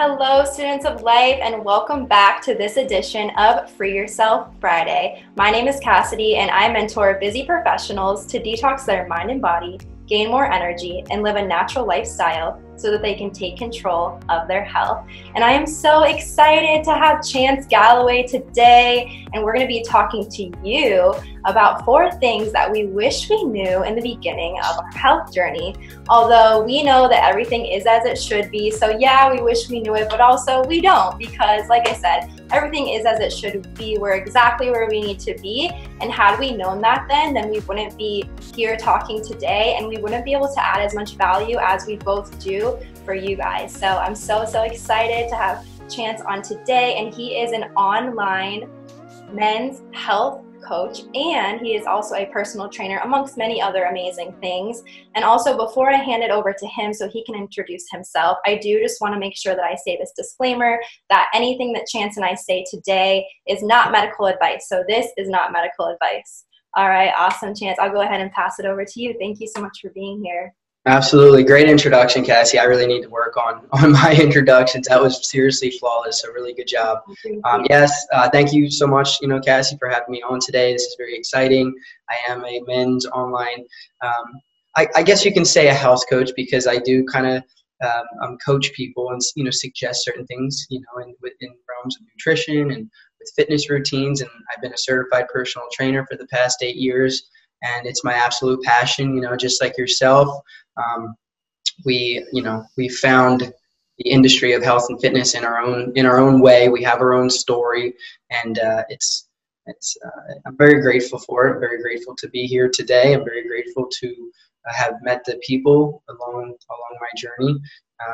Hello, students of life, and welcome back to this edition of Free Yourself Friday. My name is Cassidy, and I mentor busy professionals to detox their mind and body, gain more energy, and live a natural lifestyle so that they can take control of their health. And I am so excited to have Chance Galloway today, and we're going to be talking to you about 4 things that we wish we knew in the beginning of our health journey. Although we know that everything is as it should be, so yeah, we wish we knew it, but also we don't, because like I said, everything is as it should be. We're exactly where we need to be, and had we known that then we wouldn't be here talking today, and we wouldn't be able to add as much value as we both do for you guys. So I'm so excited to have Chance on today, and he is an online men's health coach, and he is also a personal trainer, amongst many other amazing things. And also, before I hand it over to him so he can introduce himself, I do just want to make sure that I say this disclaimer that anything that Chance and I say today is not medical advice. So this is not medical advice. All right, awesome, Chance. I'll go ahead and pass it over to you. Thank you so much for being here. Absolutely. Great introduction, Cassie. I really need to work on my introductions. That was seriously flawless. So really good job. Thank you so much, Cassie, for having me on today. This is very exciting. I am a men's online, I guess you can say a health coach, because I do kind of coach people and, suggest certain things, in realms of nutrition and with fitness routines. And I've been a certified personal trainer for the past 8 years. And it's my absolute passion, just like yourself. We found the industry of health and fitness in our own way. We have our own story, and I'm very grateful for it. Very grateful to be here today. I'm very grateful to have met the people along my journey.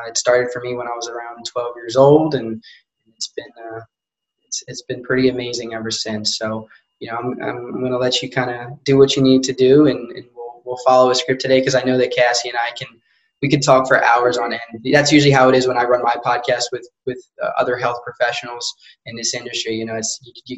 It started for me when I was around 12 years old, and it's been pretty amazing ever since. So, I'm going to let you kind of do what you need to do, and we'll follow a script today, because I know that Cassie and we could talk for hours on end. That's usually how it is when I run my podcast with other health professionals in this industry. You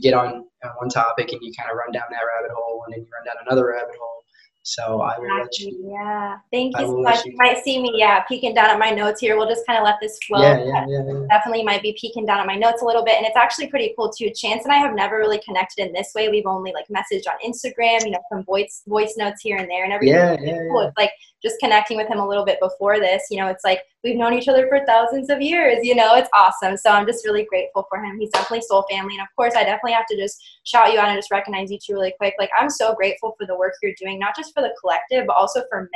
get on one topic and you kind of run down that rabbit hole, and then you run down another rabbit hole. So I will let you. Yeah, thank you so much. You might see me, peeking down at my notes here. We'll just kind of let this flow. Yeah. Definitely might be peeking down at my notes a little bit, and it's actually pretty cool too. Chance and I have never really connected in this way. We've only messaged on Instagram, some voice notes here and there, and everything. Cool. It's like just connecting with him a little bit before this. It's like we've known each other for thousands of years. It's awesome. So I'm just really grateful for him. He's definitely soul family, and of course, I definitely have to just shout you out and just recognize you two really quick. I'm so grateful for the work you're doing, not just for the collective, but also for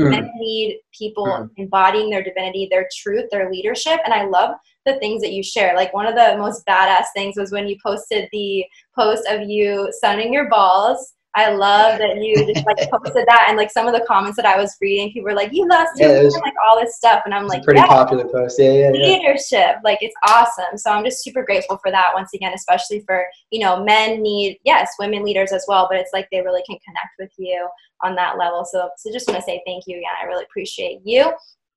men. Men need people embodying their divinity, their truth, their leadership, and I love the things that you share. One of the most badass things was when you posted the post of you sunning your balls. I love that you just posted that, and some of the comments that I was reading, people were like, "You lost your all this stuff," and I'm like, "Pretty popular post, leadership, it's awesome." So I'm just super grateful for that once again, especially for men need women leaders as well, but it's they really can connect with you on that level. So just want to say thank you again. I really appreciate you.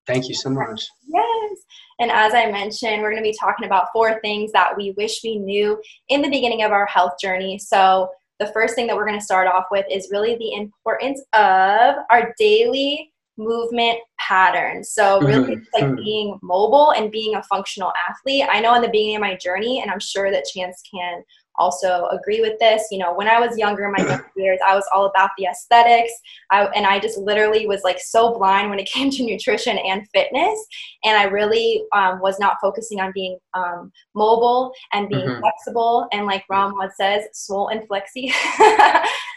Thank you so much. Yes. And as I mentioned, we're going to be talking about 4 things that we wish we knew in the beginning of our health journey. So the first thing that we're going to start off with is really the importance of our daily movement patterns. So really being mobile and being a functional athlete. I know in the beginning of my journey, and I'm sure that Chance can also agree with this, when I was younger, in my younger years, I was all about the aesthetics. And I just literally was so blind when it came to nutrition and fitness. And I really was not focusing on being mobile and being flexible. And like 𝗵𝗲𝗃𝗃 says, swole and flexy.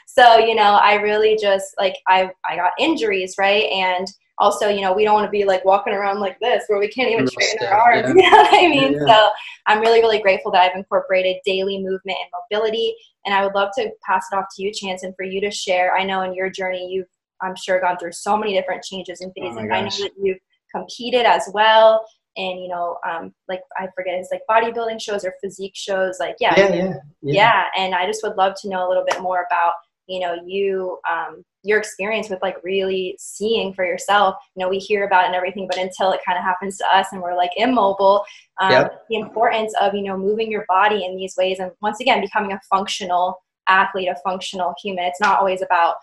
So, I really just I got injuries, right? And also, we don't want to be walking around like this where we can't even straighten our arms. You know what I mean? Yeah. So I'm really grateful that I've incorporated daily movement and mobility. And I would love to pass it off to you, Chance, and for you to share. I know in your journey, you've, I'm sure, gone through so many different changes and phases. I know that you've competed as well. And, I forget, it's bodybuilding shows or physique shows. Yeah. And I just would love to know a little bit more about, your experience with really seeing for yourself. We hear about it and everything, but until it kind of happens to us and we're immobile, the importance of, moving your body in these ways. And once again, becoming a functional athlete, a functional human. It's not always about,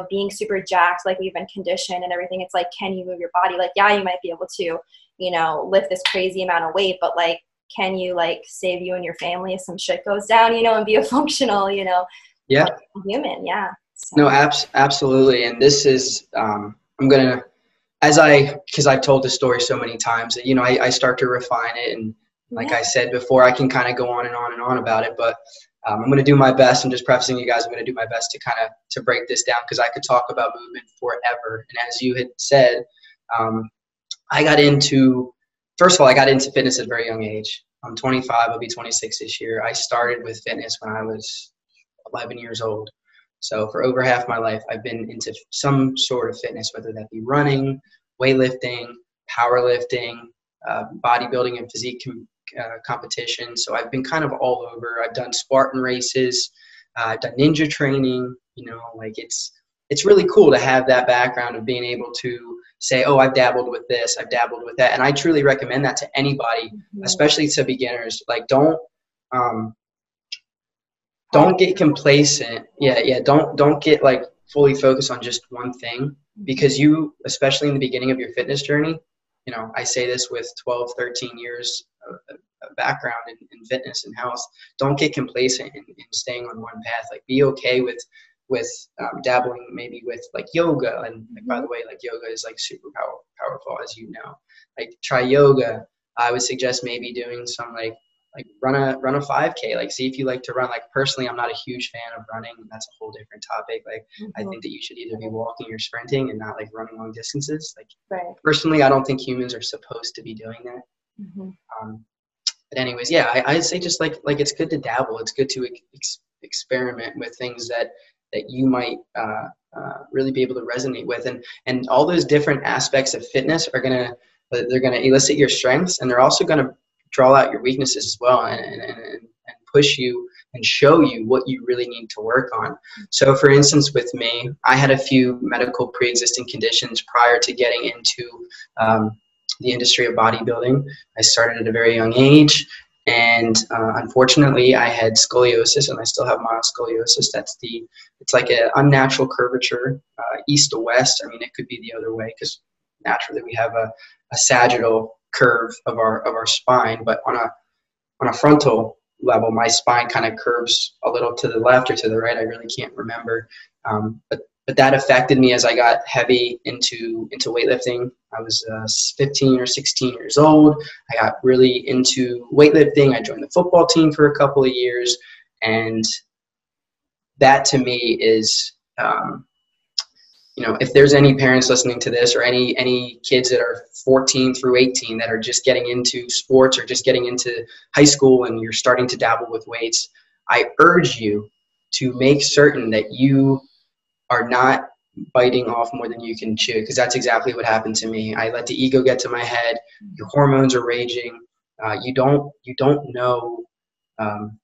being super jacked, we've been conditioned and everything. It's can you move your body? You might be able to, you know, lift this crazy amount of weight, but like, can you like save you and your family if some shit goes down, you know, and be a functional, you know, like, human. Yeah. So. No, absolutely. And this is, I'm going to, because I've told this story so many times that, you know, I start to refine it. And like I said before, I can kind of go on and on and on about it, but I'm going to do my best. I'm just prefacing you guys. I'm going to do my best to kind of to break this down, because I could talk about movement forever. And as you had said, first of all, I got into fitness at a very young age. I'm 25. I'll be 26 this year. I started with fitness when I was 11 years old. So for over half my life, I've been into some sort of fitness, whether that be running, weightlifting, powerlifting, bodybuilding and physique competition. So I've been kind of all over. I've done Spartan races. I've done ninja training. You know, like it's really cool to have that background of being able to say, oh, I've dabbled with this, I've dabbled with that. And I truly recommend that to anybody, especially to beginners. Like, don't get complacent. Don't get like fully focused on just one thing, because you, especially in the beginning of your fitness journey, you know, I say this with 12, 13 years of background in fitness and health, don't get complacent in staying on one path. Like, be okay with dabbling maybe with like yoga. And like, by the way, like yoga is like super powerful, as you know. Like, try yoga. I would suggest maybe doing some like run a 5K, like see if you like to run. Like, personally, I'm not a huge fan of running. That's a whole different topic. Like, I think that you should either be walking or sprinting and not like running long distances. Like, personally, I don't think humans are supposed to be doing that. But anyways, yeah, I'd say just like it's good to dabble. It's good to experiment with things that you might really be able to resonate with, and all those different aspects of fitness are they're gonna elicit your strengths, and they're also gonna draw out your weaknesses as well, and push you and show you what you really need to work on. So for instance, with me, I had a few medical pre-existing conditions prior to getting into the industry of bodybuilding. I started at a very young age, and unfortunately I had scoliosis, and I still have mild scoliosis. It's like an unnatural curvature, east to west. I mean, it could be the other way, because naturally we have a sagittal curve of our spine, but on a frontal level, my spine kind of curves a little to the left or to the right. I really can't remember, but that affected me as I got heavy into weightlifting. I was 15 or 16 years old. I got really into weightlifting. I joined the football team for a couple of years, and that to me is you know, if there's any parents listening to this, or any kids that are 14 through 18 that are just getting into sports or just getting into high school and you're starting to dabble with weights, I urge you to make certain that you are not biting off more than you can chew, because that's exactly what happened to me. I let the ego get to my head. Your hormones are raging. You don't know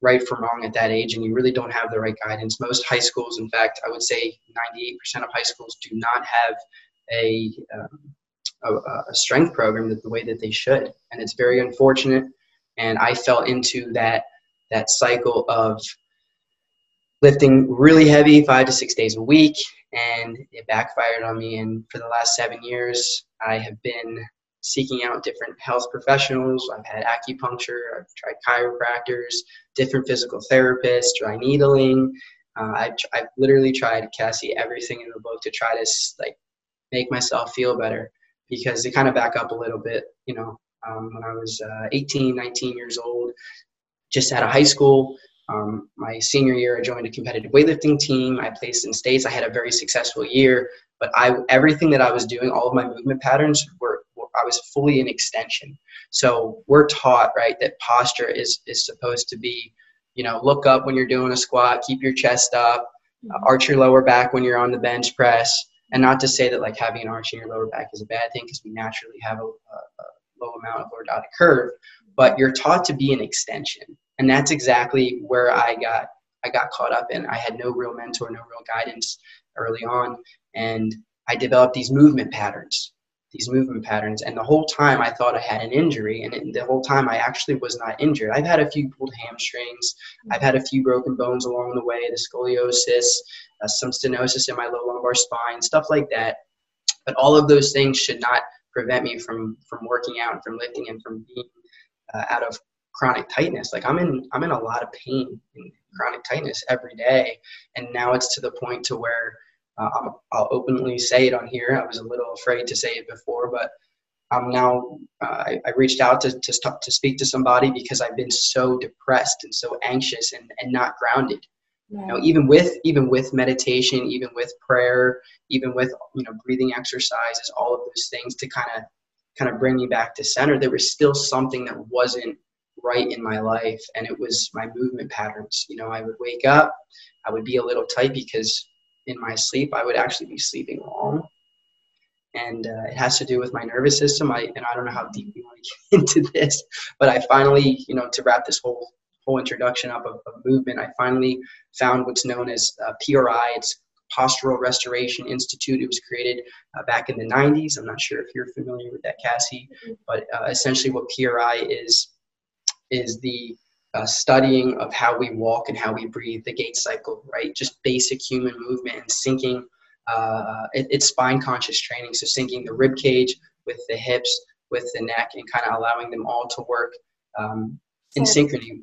right from wrong at that age, and you really don't have the right guidance. Most high schools, in fact, I would say 98% of high schools do not have a strength program the way that they should, and it's very unfortunate. And I fell into that cycle of lifting really heavy 5 to 6 days a week, and it backfired on me. And for the last 7 years, I have been seeking out different health professionals. I've had acupuncture, I've tried chiropractors, different physical therapists, dry needling. I've literally tried, Cassie, everything in the book to try to like make myself feel better. Because to kind of back up a little bit, you know, when I was 18, 19 years old, just out of high school, my senior year, I joined a competitive weightlifting team. I placed in states. I had a very successful year, but everything that I was doing, all of my movement patterns I was fully in extension. So we're taught, right, that posture is supposed to be, you know, look up when you're doing a squat, keep your chest up, arch your lower back when you're on the bench press. And not to say that like having an arch in your lower back is a bad thing, because we naturally have a low amount of lordotic curve, but you're taught to be an extension. And that's exactly where I got caught up in. I had no real mentor, no real guidance early on. And I developed these movement patterns. And the whole time I thought I had an injury, and the whole time I actually was not injured. I've had a few pulled hamstrings. I've had a few broken bones along the way, the scoliosis, some stenosis in my low lumbar spine, stuff like that. But all of those things should not prevent me from working out and from lifting and from being out of chronic tightness. Like I'm in a lot of pain in chronic tightness every day, and now it's to the point to where I'll openly say it on here. I was a little afraid to say it before, but I'm now I reached out to speak to somebody because I've been so depressed and so anxious and not grounded. Right. You know, even with meditation, even with prayer, even with, you know, breathing exercises, all of those things to kind of bring me back to center, there was still something that wasn't right in my life, and it was my movement patterns. You know, I would wake up, I would be a little tight because in my sleep I would actually be sleeping long, and it has to do with my nervous system. I don't know how deep you want to get into this, but I finally, you know, to wrap this whole introduction up of movement, I finally found what's known as PRI. It's Postural Restoration Institute. It was created back in the 90s. I'm not sure if you're familiar with that, Cassie, but essentially what PRI is the studying of how we walk and how we breathe, the gait cycle, right? Just basic human movement and syncing. It's spine conscious training, so syncing the rib cage with the hips, with the neck, and kind of allowing them all to work in synchrony,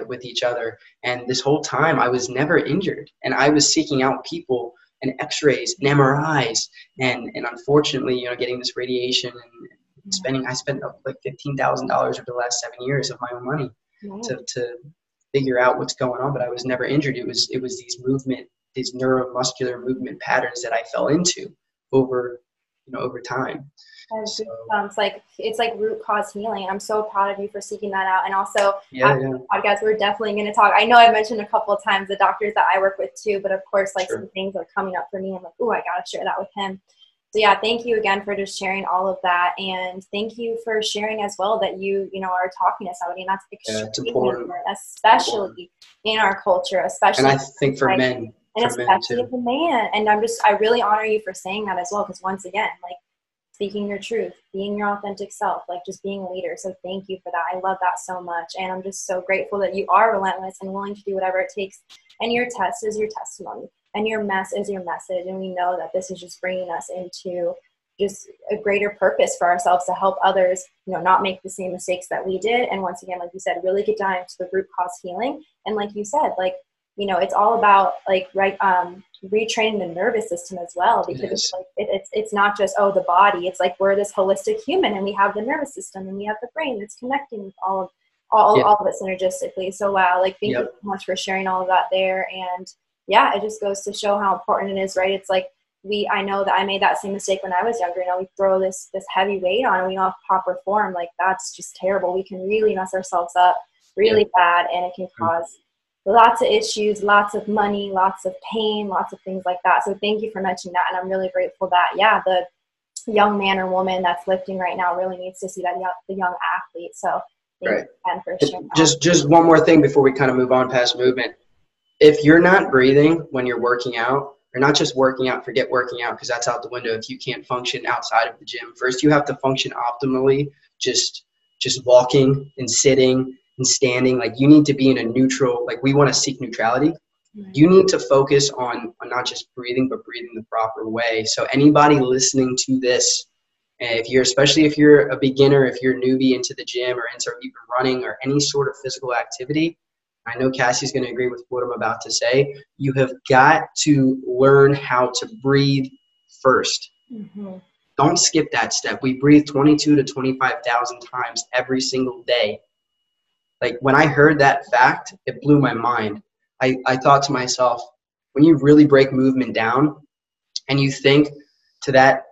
with each other. And this whole time I was never injured, and I was seeking out people and x-rays and MRIs, and unfortunately, you know, getting this radiation and I spent like $15,000 over the last 7 years of my own money to figure out what's going on, but I was never injured. It was these neuromuscular movement patterns that I fell into over time. So, sounds like it's like root cause healing. I'm so proud of you for seeking that out. And also, after the podcast, we're definitely going to talk. I know I mentioned a couple of times the doctors that I work with too, but of course, like some things are coming up for me. I'm like, oh, I got to share that with him. So yeah, thank you again for just sharing all of that, and thank you for sharing as well that you are talking to somebody, and that's extremely important, especially in our culture, especially. And I think for men. And especially as a man. And I really honor you for saying that as well, because once again, like, speaking your truth, being your authentic self, like just being a leader. So thank you for that. I love that so much. And I'm just so grateful that you are relentless and willing to do whatever it takes. And your test is your testimony, and your mess is your message. And we know that this is just bringing us into just a greater purpose for ourselves to help others, not make the same mistakes that we did. And once again, like you said, really get down into the root cause healing. And like you said, like, it's all about retraining the nervous system as well, because it's not just, the body. It's like we're this holistic human, and we have the nervous system, and we have the brain that's connecting with all of it synergistically. So wow, like thank you so much for sharing all of that there. And yeah, it just goes to show how important it is, right? It's like I know that I made that same mistake when I was younger. We throw this heavy weight on, and we don't have proper form. Like that's just terrible. We can really mess ourselves up really bad, and it can cause lots of issues, lots of money, lots of pain, lots of things like that. So thank you for mentioning that. And I'm really grateful that, the young man or woman that's lifting right now really needs to see that the young athlete. So thank you again for sharing that. Just one more thing before we kind of move on past movement. If you're not breathing when you're working out, or not just working out, forget working out because that's out the window if you can't function outside of the gym. First, you have to function optimally, just walking and sitting and standing. Like you need to be in a neutral, like we want to seek neutrality. You need to focus on not just breathing, but breathing the proper way. So anybody listening to this, especially if you're a beginner, if you're a newbie into the gym or into even running or any sort of physical activity, I know Cassie's going to agree with what I'm about to say. You have got to learn how to breathe first. Don't skip that step. We breathe 22 to 25,000 times every single day. Like when I heard that fact, it blew my mind. I thought to myself, when you really break movement down and you think to that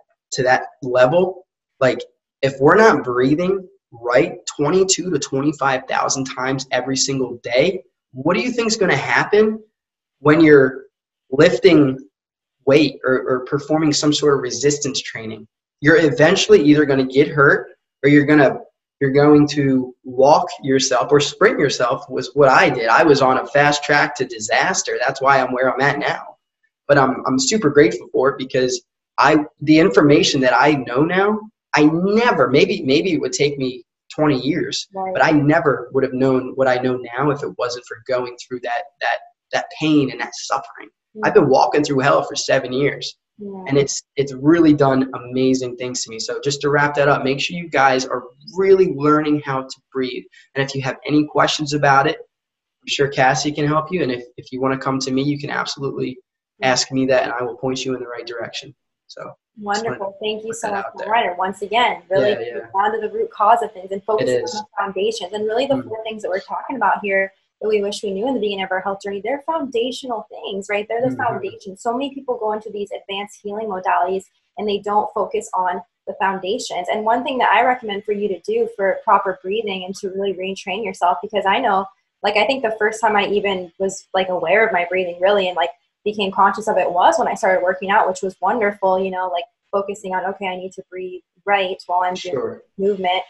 level, like if we're not breathing right 22 to 25,000 times every single day, what do you think is going to happen when you're lifting weight or performing some sort of resistance training? You're eventually either going to get hurt or you're going to walk yourself or sprint yourself, was what I did. I was on a fast track to disaster. That's why I'm where I'm at now. But I'm super grateful for it because the information that I know now, I never, maybe it would take me 20 years, but I never would have known what I know now if it wasn't for going through that pain and that suffering. I've been walking through hell for 7 years. Yeah. And it's really done amazing things to me. So just to wrap that up, make sure you guys are really learning how to breathe. And if you have any questions about it, I'm sure Cassie can help you. And if you want to come to me, you can absolutely ask me that, and I will point you in the right direction. So wonderful. Thank you so much, Ryder. Once again, really down to the root cause of things and focus on the foundations. And really the 4 things that we're talking about here that we wish we knew in the beginning of our health journey, they're foundational things, right? They're the foundation. So many people go into these advanced healing modalities and they don't focus on the foundations. And one thing that I recommend for you to do for proper breathing and to really retrain yourself, because I know, like, I think the first time I even was like aware of my breathing really and like became conscious of it was when I started working out, which was wonderful, you know, like focusing on, okay, I need to breathe right while I'm doing movement.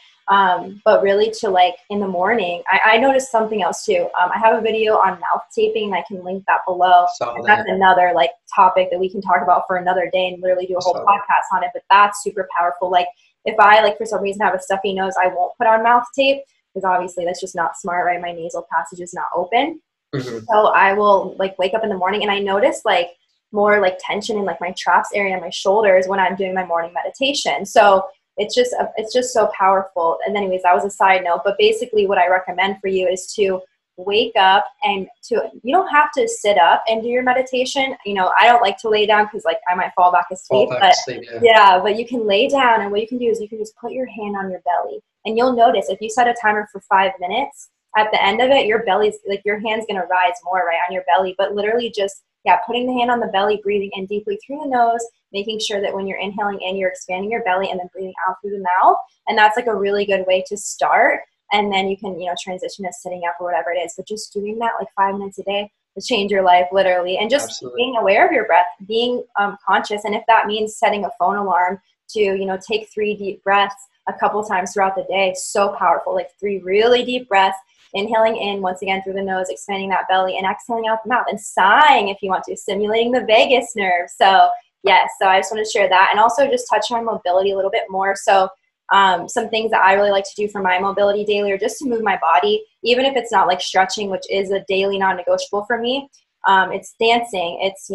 But really to like in the morning, I noticed something else too. I have a video on mouth taping and I can link that below. And that's another like topic that we can talk about for another day and literally do a whole podcast on it. But that's super powerful. Like if I like for some reason have a stuffy nose, I won't put on mouth tape because obviously that's just not smart, right? My nasal passage is not open. So I will like wake up in the morning and I notice like more like tension in like my traps area and my shoulders when I'm doing my morning meditation. So it's just so powerful. And anyways, that was a side note, but basically what I recommend for you is to wake up and you don't have to sit up and do your meditation. You know, I don't like to lay down because like I might fall back asleep, but you can lay down and what you can do is you can just put your hand on your belly and you'll notice if you set a timer for 5 minutes, at the end of it, your belly's like your hand's going to rise more right on your belly, but literally just, putting the hand on the belly, breathing in deeply through the nose, making sure that when you're inhaling in, you're expanding your belly and then breathing out through the mouth. And that's like a really good way to start. And then you can, transition to sitting up or whatever it is. But just doing that like 5 minutes a day will change your life literally. And just being aware of your breath, being conscious. And if that means setting a phone alarm to, take 3 deep breaths a couple times throughout the day, so powerful. Like 3 really deep breaths. Inhaling in once again through the nose, expanding that belly, and exhaling out the mouth, and sighing if you want to, stimulating the vagus nerve. So yes, so I just want to share that, and also just touch on mobility a little bit more. So some things that I really like to do for my mobility daily, or just to move my body, even if it's not like stretching, which is a daily non-negotiable for me. It's dancing, it's,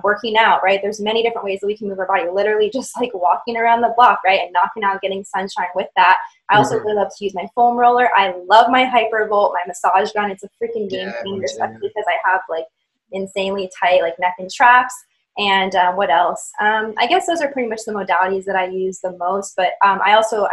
working out, right? There's many different ways that we can move our body, literally just like walking around the block, right? And knocking out, getting sunshine with that. I also really love to use my foam roller. I love my 𝗵𝗵𝗃𝗃, my massage gun. It's a freaking game changer, especially because I have like insanely tight like neck and traps. And what else? I guess those are pretty much the modalities that I use the most. But I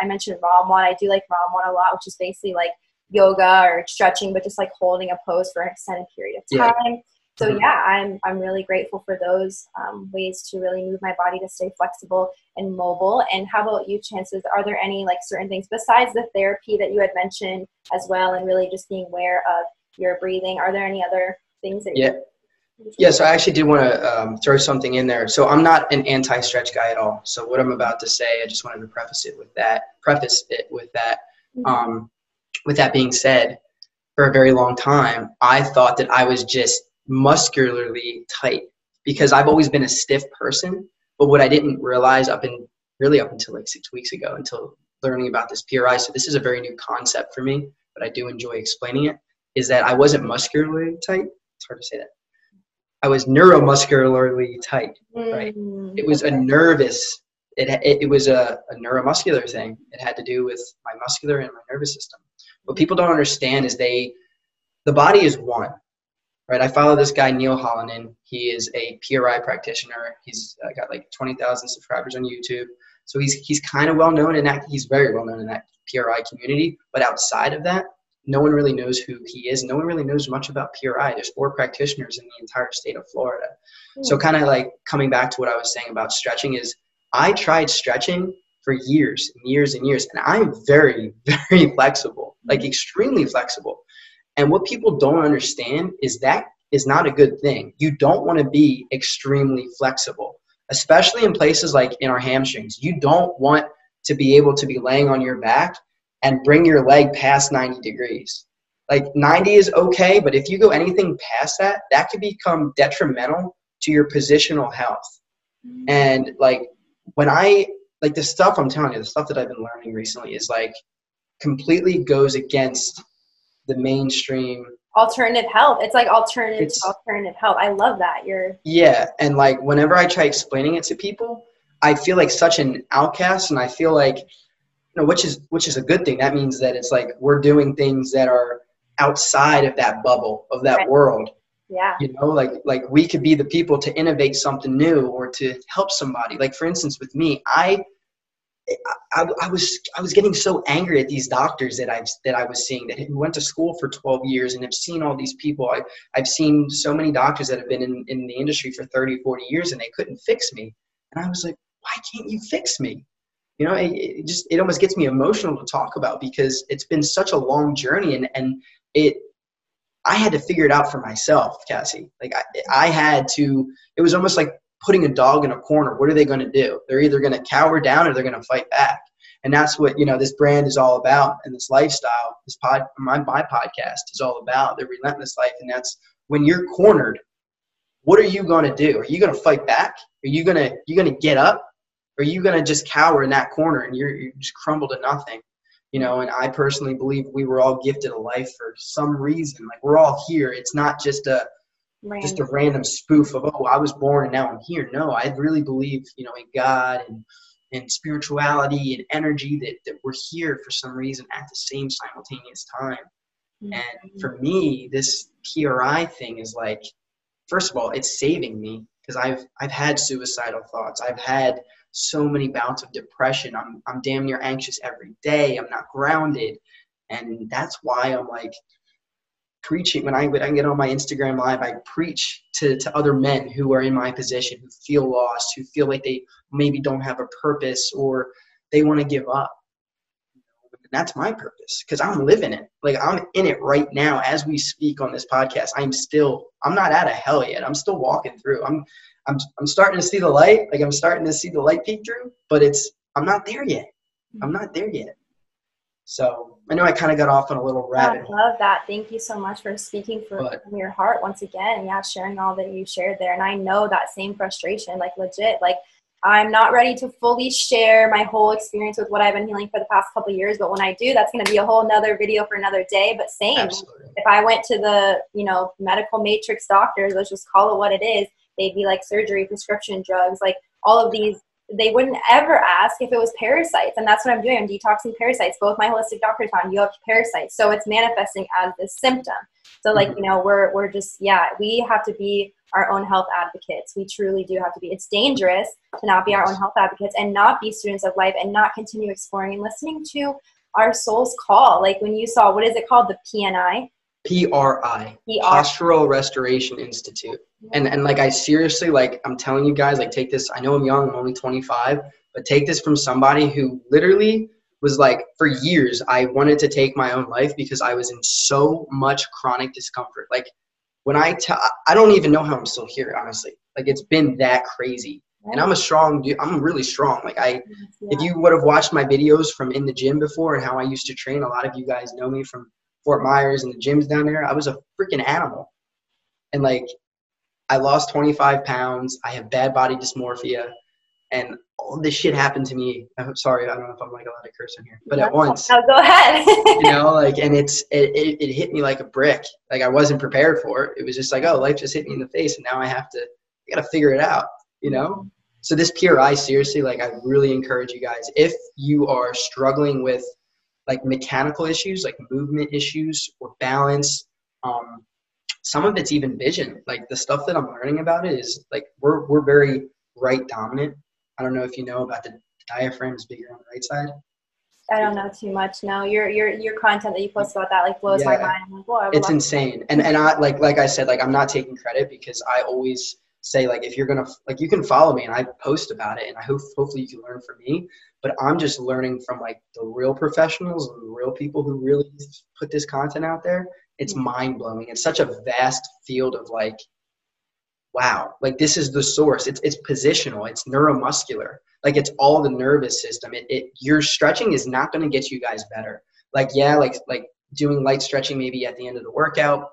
mentioned 𝗏𝗏𝗃𝗏. I do like 𝗏𝗏𝗃𝗏 a lot, which is basically like yoga or stretching, but just like holding a pose for an extended period of time. So I'm really grateful for those ways to really move my body to stay flexible and mobile. And how about you, Chances? Are there any like certain things besides the therapy that you had mentioned as well, and really just being aware of your breathing? Are there any other things that so I actually did want to throw something in there. So I'm not an anti-stretch guy at all. So what I'm about to say, I just wanted to preface it with that. With that being said, for a very long time, I thought that I was just muscularly tight because I've always been a stiff person. But what I didn't realize up until like 6 weeks ago, until learning about this PRI, so this is a very new concept for me, but I do enjoy explaining it, is that I wasn't muscularly tight. It's hard to say that. I was neuromuscularly tight, right? It was it was a neuromuscular thing. It had to do with my muscular and my nervous system. What people don't understand is the body is one. Right, I follow this guy, 𝗀𝗏𝗃𝗏𝗃. He is a PRI practitioner. He's got like 20,000 subscribers on YouTube. So he's kind of well known in that. He's very well known in that PRI community. But outside of that, no one really knows who he is. No one really knows much about PRI. There's 4 practitioners in the entire state of Florida. So kind of like coming back to what I was saying about stretching is I tried stretching for years and years and years, and I'm very, very flexible, like extremely flexible. And what people don't understand is that is not a good thing. You don't want to be extremely flexible, especially in places like in our hamstrings. You don't want to be able to be laying on your back and bring your leg past 90 degrees. Like 90 is okay, but if you go anything past that, that could become detrimental to your positional health. And like the stuff I'm telling you, the stuff that I've been learning recently is like completely goes against the mainstream alternative health. It's like alternative to alternative health. I love that. Yeah, and like whenever I try explaining it to people, I feel like such an outcast, and I feel like, which is a good thing. That means that it's like we're doing things that are outside of that bubble, of that world. Yeah. Like we could be the people to innovate something new or to help somebody. Like for instance, with me, I was getting so angry at these doctors that I was seeing that went to school for 12 years and have seen all these people. I've seen so many doctors that have been in the industry for 30, 40 years and they couldn't fix me. And I was like, why can't you fix me? It almost gets me emotional to talk about because it's been such a long journey and I had to figure it out for myself, Cassie. Like I had to, it was almost like putting a dog in a corner. What are they going to do? They're either going to cower down or they're going to fight back. And that's what, this brand is all about. And this lifestyle, my podcast is all about, the relentless life. And that's when you're cornered, what are you going to do? Are you going to fight back? Are you going to get up? Or are you going to just cower in that corner and you're just crumble to nothing? And I personally believe we were all gifted a life for some reason. Like we're all here. It's not just a random spoof of, I was born and now I'm here. No, I really believe, in God and spirituality and energy that we're here for some reason at the same simultaneous time. Mm-hmm. And for me, this PRI thing is like, first of all, it's saving me because I've had suicidal thoughts. I've had so many bouts of depression. I'm damn near anxious every day. I'm not grounded. And that's why I'm like preaching. When I get on my Instagram live, I preach to other men who are in my position, who feel lost, who feel like they maybe don't have a purpose or they want to give up. And that's my purpose because I'm living it. Like I'm in it right now as we speak on this podcast. I'm not out of hell yet. I'm still walking through. I'm starting to see the light. Like I'm starting to see the light peek through, but I'm not there yet. I'm not there yet. So I know I kind of got off on a little rabbit hole. I love that. Thank you so much for speaking from your heart once again. Yeah, sharing all that you shared there. And I know that same frustration, like legit, like I'm not ready to fully share my whole experience with what I've been healing for the past couple of years. But when I do, that's going to be a whole nother video for another day. But same, Absolutely. If I went to the, medical matrix doctors, let's just call it what it is. They'd be like surgery, prescription drugs, like all of these. They wouldn't ever ask if it was parasites. And that's what I'm doing. I'm detoxing parasites. Both my holistic doctors found you have parasites. So it's manifesting as this symptom. So like, we're just, we have to be our own health advocates. We truly do have to be. It's dangerous to not be our own health advocates and not be students of life and not continue exploring and listening to our soul's call. Like when you saw, what is it called? The PNI? PRI, Postural Restoration Institute. And like, I seriously, like, I'm telling you guys, like, take this. I know I'm young, I'm only 25, but take this from somebody who literally was like, for years, I wanted to take my own life because I was in so much chronic discomfort. Like, when I don't even know how I'm still here, honestly. Like, it's been that crazy. And I'm a strong dude. I'm really strong. Like, if you would have watched my videos from in the gym before and how I used to train, a lot of you guys know me from Fort Myers and the gyms down there. I was a freaking animal. And like, I lost 25 pounds. I have bad body dysmorphia. And all this shit happened to me. I'm sorry, I don't know if I'm like allowed to curse in here. But at once. Oh, go ahead. And it hit me like a brick. Like I wasn't prepared for it. It was just like, oh, life just hit me in the face. And now I gotta figure it out, So this PRI, seriously, like I really encourage you guys, if you are struggling with like mechanical issues, like movement issues or balance. Some of it's even vision. Like the stuff that I'm learning about it is like, we're very right dominant. I don't know if you know about the diaphragm is bigger on the right side. I don't know too much. No, your content that you post about that like blows my mind. I'm like, whoa, it's insane. And I like I said, like I'm not taking credit because I always say like, if you're gonna like, you can follow me and I post about it and I hopefully you can learn from me. But I'm just learning from like the real professionals and the real people who really put this content out there. It's mind blowing. It's such a vast field of like, wow, like this is the source. It's positional. It's neuromuscular. Like it's all the nervous system. Your stretching is not going to get you guys better. Like, like doing light stretching maybe at the end of the workout.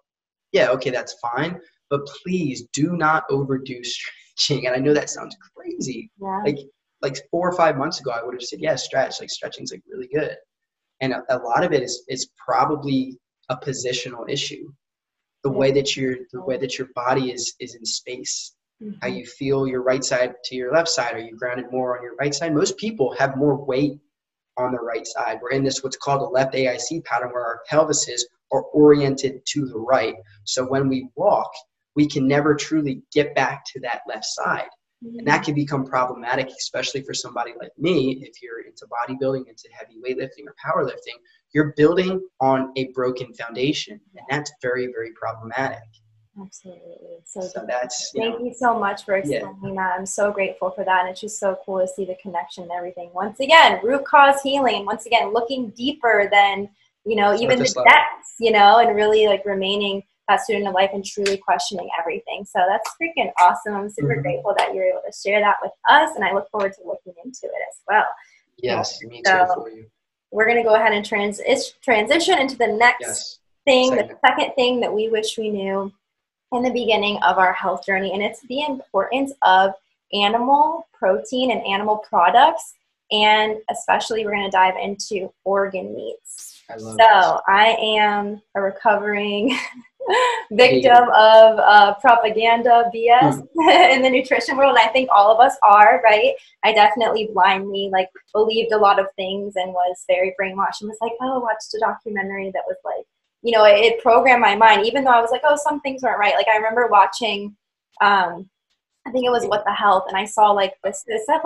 Yeah, okay, that's fine. But please do not overdo stretching. And I know that sounds crazy. Yeah. Like 4 or 5 months ago, I would have said, yeah, stretch. Like stretching's like really good. And a lot of it is probably a positional issue. the way that your body is in space, how you feel your right side to your left side. Are you grounded more on your right side? Most people have more weight on the right side. We're in this what's called a left AIC pattern where our pelvises are oriented to the right. So when we walk, we can never truly get back to that left side. And that can become problematic, especially for somebody like me. If you're into bodybuilding, into heavy weightlifting or powerlifting, you're building on a broken foundation, and that's very, very problematic. Absolutely. So that's, thank you so much for explaining that. I'm so grateful for that. And it's just so cool to see the connection and everything. Once again, root cause healing. Once again, looking deeper than, even the depths, and really like remaining that student of life and truly questioning everything. So that's freaking awesome. I'm super grateful that you're able to share that with us. And I look forward to looking into it as well. Yes, me too for you. We're going to go ahead and transition into the next thing, the second thing that we wish we knew in the beginning of our health journey, and it's the importance of animal protein and animal products, and especially we're going to dive into organ meats. I am a recovering victim of propaganda BS in the nutrition world, and I think all of us are, right? I definitely blindly believed a lot of things and was very brainwashed and was like, oh, watched a documentary that was like, it programmed my mind, even though I was like, oh, some things weren't right. Like I remember watching, I think it was What the Health, and I saw this said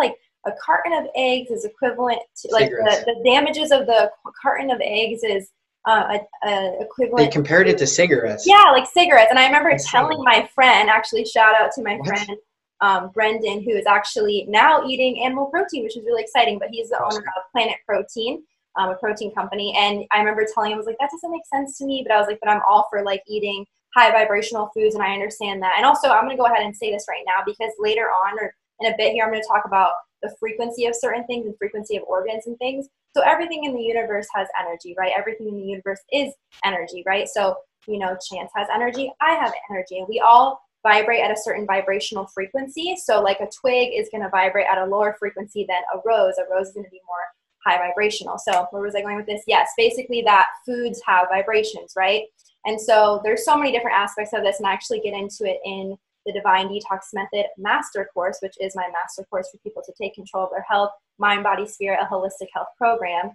a carton of eggs is equivalent to the damages of the carton of eggs is equivalent. They compared it to cigarettes. Yeah, like cigarettes. And I remember telling my friend, actually shout out to my friend Brendan, who is actually now eating animal protein, which is really exciting, but he's the owner of Planet Protein, a protein company. And I remember telling him, I was like, that doesn't make sense to me, but I was like, but I'm all for eating high vibrational foods, and I understand that. And also I'm going to go ahead and say this right now, because later on, or in a bit here, I'm going to talk about the frequency of certain things and frequency of organs and things. So everything in the universe has energy, right? Everything in the universe is energy, right? So, Chance has energy, I have energy, and we all vibrate at a certain vibrational frequency. So a twig is going to vibrate at a lower frequency than a rose. A rose is going to be more high vibrational. So where was I going with this? Yes, basically that foods have vibrations, right? And so there's so many different aspects of this, and I actually get into it in the Divine Detox Method Master Course, which is my master course for people to take control of their health, mind, body, spirit, a holistic health program.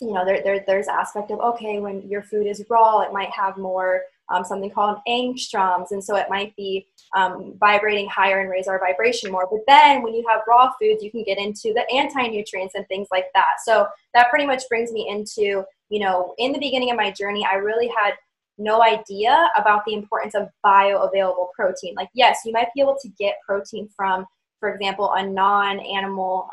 There's aspect of, okay, when your food is raw, it might have more something called angstroms, and so it might be vibrating higher and raise our vibration more. But then when you have raw foods, you can get into the anti-nutrients and things like that. So that pretty much brings me into, in the beginning of my journey, I really had no idea about the importance of bioavailable protein. Yes, you might be able to get protein from, for example, a non-animal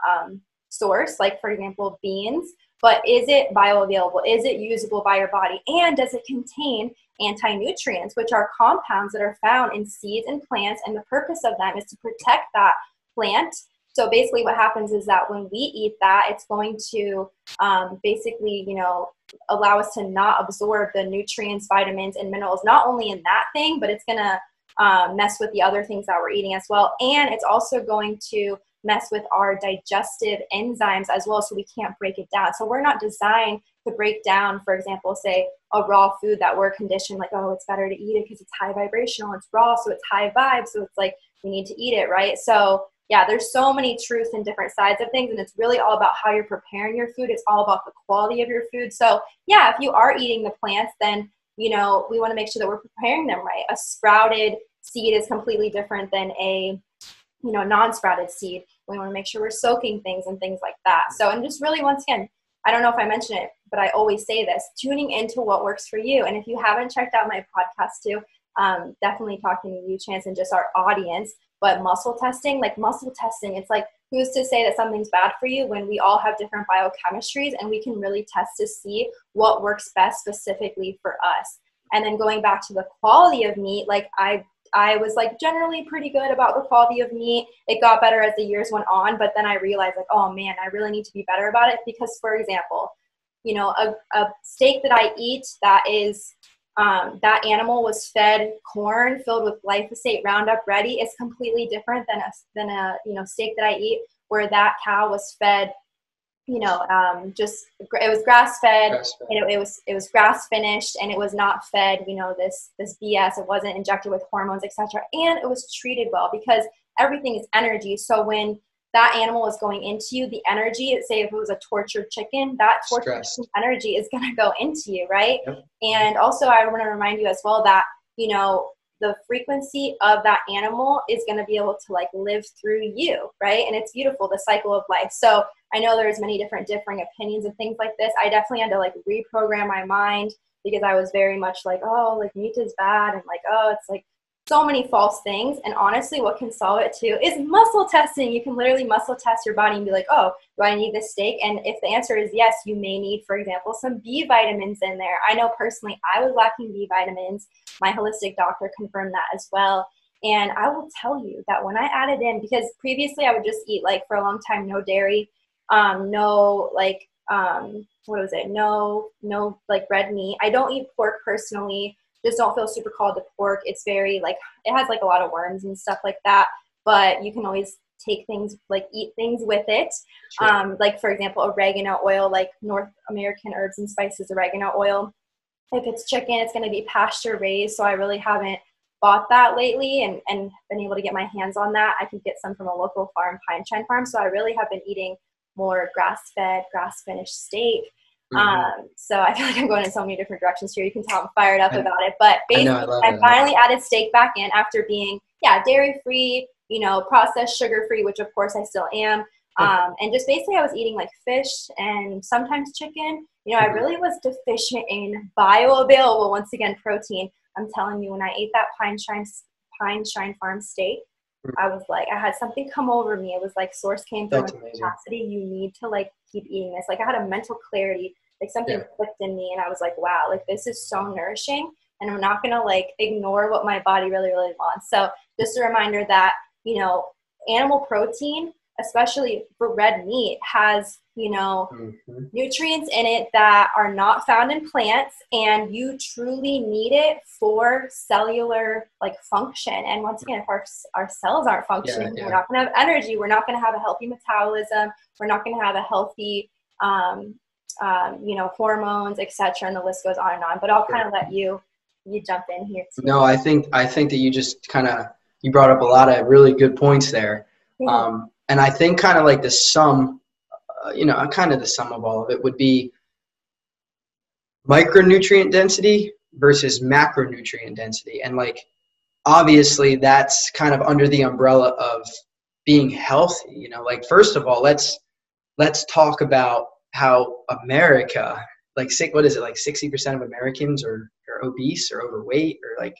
source, for example, beans, but is it bioavailable? Is it usable by your body? And does it contain anti-nutrients, which are compounds that are found in seeds and plants, and the purpose of them is to protect that plant. So basically what happens is that when we eat that, it's going to basically, allow us to not absorb the nutrients, vitamins, and minerals, not only in that thing, but it's going to mess with the other things that we're eating as well. And it's also going to mess with our digestive enzymes as well, so we can't break it down. So we're not designed to break down, for example, say a raw food that we're conditioned oh, it's better to eat it because it's high vibrational, it's raw, so it's high vibe, so it's we need to eat it, right? So yeah, there's so many truths and different sides of things, and it's really all about how you're preparing your food. It's all about the quality of your food. So yeah, if you are eating the plants, then we want to make sure that we're preparing them right. A sprouted seed is completely different than a non-sprouted seed. We want to make sure we're soaking things and things like that. So, and just really, once again, I don't know if I mentioned it, but I always say this, tuning into what works for you. And if you haven't checked out my podcast too, definitely talking to you, Chance, and just our audience, but muscle testing, it's who's to say that something's bad for you when we all have different biochemistries, and we can really test to see what works best specifically for us. And then going back to the quality of meat, I was generally pretty good about the quality of meat. It got better as the years went on, but then I realized oh man, I really need to be better about it, because for example, a steak that I eat that is, that animal was fed corn filled with glyphosate Roundup Ready is completely different than a steak that I eat where that cow was fed you know, it was grass fed. Grass-fed. It was grass finished, and it was not fed, you know, this BS. It wasn't injected with hormones, etc. And it was treated well, because everything is energy. So when that animal is going into you, the energy, say if it was a tortured chicken, that tortured energy is going to go into you, right? Yep. And also I want to remind you as well that, you know, the frequency of that animal is going to be able to like live through you, right? And it's beautiful, the cycle of life. So I know there's many different differing opinions and things like this. I definitely had to like reprogram my mind, because I was very much like, oh, like meat is bad, and like, oh, it's like so many false things. And honestly, what can solve it too is muscle testing. You can literally muscle test your body and be like, oh, do I need this steak? And if the answer is yes, you may need, for example, some B vitamins in there. I know personally I was lacking B vitamins. My holistic doctor confirmed that as well. And I will tell you that when I added in, because previously I would just eat, like, for a long time, no dairy, no, like, what was it? No, like, red meat. I don't eat pork personally. Just don't feel super called to pork. It's very, like, it has like a lot of worms and stuff like that, but you can always take things, like, eat things with it. Sure. Like, for example, oregano oil, like North American herbs and spices oregano oil. If it's chicken, it's going to be pasture raised. So I really haven't bought that lately and been able to get my hands on that. I could get some from a local farm, Pine Shine Farm. So I really have been eating more grass-fed, grass-finished steak. So I feel like I'm going in so many different directions here. You can tell I'm fired up about it. But basically, I finally added steak back in after being, dairy-free, you know, processed sugar-free, which of course I still am. And just basically I was eating like fish and sometimes chicken. You know, I really was deficient in bioavailable, once again, protein. I'm telling you, when I ate that Pine Shine Farm steak, I was like, I had something come over me. It was like source came from capacity. You need to like keep eating this. Like I had a mental clarity, like something clicked in me, and I was like, wow, like this is so nourishing, and I'm not gonna like ignore what my body really, really wants. So just a reminder that, you know, animal protein, especially for red meat, has, you know, nutrients in it that are not found in plants, and you truly need it for cellular like function. And once again, if our cells aren't functioning, we're not going to have energy, we're not going to have a healthy metabolism, we're not going to have a healthy you know, hormones, etc., and the list goes on and on. But I'll kind of let you jump in here too. No, I think that you just you brought up a lot of really good points there. And I think kind of like the sum, you know, kind of the sum of all of it would be micronutrient density versus macronutrient density. And like, obviously that's kind of under the umbrella of being healthy, you know, like, first of all, let's talk about how America, like, what is it? Like 60% of Americans are obese or overweight, or like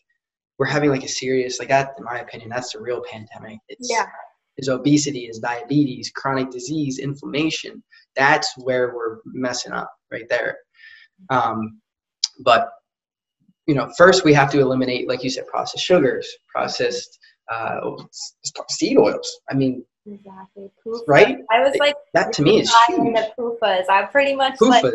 we're having like a serious, like, that, in my opinion, that's the real pandemic. Is obesity, is diabetes, chronic disease, inflammation. That's where we're messing up right there. But, you know, first we have to eliminate, like you said, processed sugars, processed seed oils. I mean, exactly. Pufas. Right? I was like, that to me is huge. The Pufas. I pretty much Pufas. Like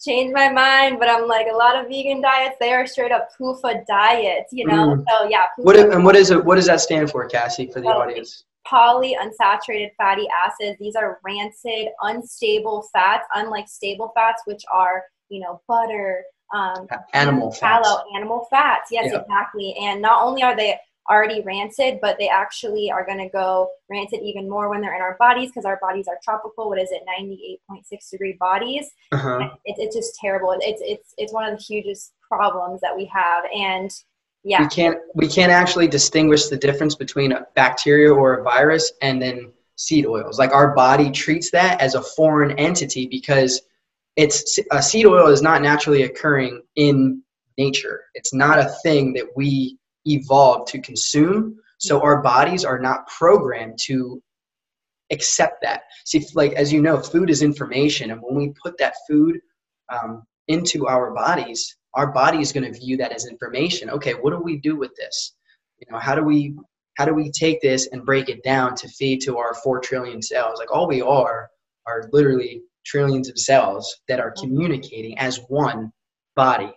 changed my mind, but I'm like, a lot of vegan diets, they are straight up Pufa diets, you know? So yeah. Pufa. What does that stand for, Cassie, for the audience? Polyunsaturated fatty acids. These are rancid, unstable fats, unlike stable fats, which are, you know, butter, animal fats. Animal fats. Yes, exactly. And not only are they already rancid, but they actually are going to go rancid even more when they're in our bodies, because our bodies are tropical. What is it? 98.6 degree bodies. It's just terrible. It's one of the hugest problems that we have. And yeah, we can't actually distinguish the difference between a bacteria or a virus and then seed oils. Like, our body treats that as a foreign entity, because a seed oil is not naturally occurring in nature. It's not a thing that we evolved to consume. So our bodies are not programmed to accept that. See, like, as you know, food is information, and when we put that food into our body is going to view that as information. Okay, what do we do with this? You know, how do we take this and break it down to feed to our 4 trillion cells? Like, all we are literally trillions of cells that are communicating as one body.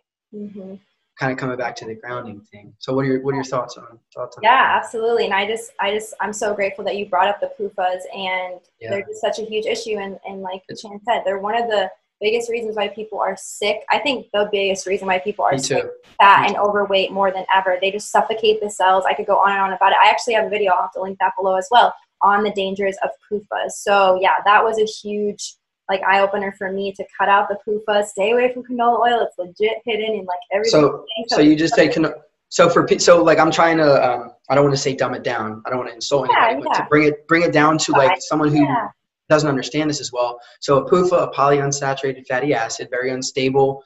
kind of coming back to the grounding thing. So what are your thoughts on that? Yeah, absolutely. And I'm so grateful that you brought up the PUFAs, and they're just such a huge issue. And like Chan said, they're one of the biggest reasons why people are sick. I think the biggest reason why people are sick, fat and overweight more than ever. They just suffocate the cells. I could go on and on about it. I actually have a video, I'll have to link that below as well, on the dangers of PUFAs. So yeah, that was a huge like eye opener for me, to cut out the PUFA, stay away from canola oil. It's legit hidden in like everything. So you just say so like I'm trying to I don't want to say dumb it down. I don't want to insult anybody, but to bring it down to like someone who doesn't understand this as well. So a PUFA, a polyunsaturated fatty acid, very unstable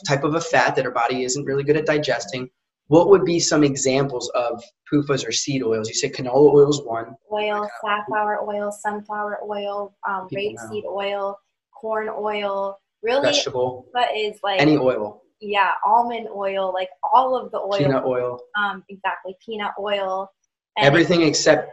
type of a fat that our body isn't really good at digesting. What would be some examples of PUFAs or seed oils? You said canola oil is one. Oil, safflower oil, sunflower oil, rapeseed oil, corn oil, really vegetable. But is like any oil. Yeah, almond oil, like all of the oil. Peanut oil. Exactly, peanut oil. And everything except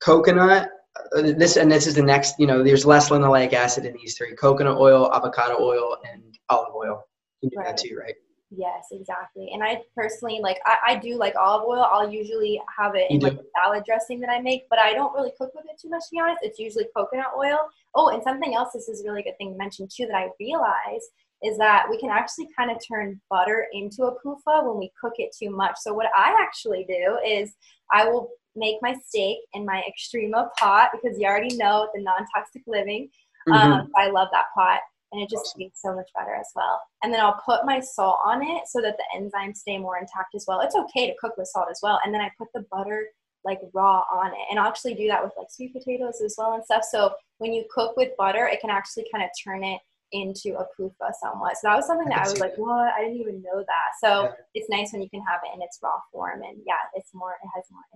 coconut. This is the next. There's less linoleic acid in these three: coconut oil, avocado oil, and olive oil. You do that too, right? Yes, exactly. And I personally I do like olive oil. I'll usually have it in like a salad dressing that I make, but I don't really cook with it too much, to be honest. It's usually coconut oil. Oh, and something else, this is a really good thing to mention too, that I realize is that we can actually kind of turn butter into a PUFA when we cook it too much. So what I actually do is I will make my steak in my Extrema pot, because you already know the non-toxic living. I love that pot. And it just tastes so much better as well. And then I'll put my salt on it so that the enzymes stay more intact as well. It's okay to cook with salt as well. And then I put the butter like raw on it. And I'll actually do that with like sweet potatoes as well and stuff. So when you cook with butter, it can actually kind of turn it into a PUFA somewhat. So that was something that I was like, what? I didn't even know that. So it's nice when you can have it in its raw form. And yeah, it has more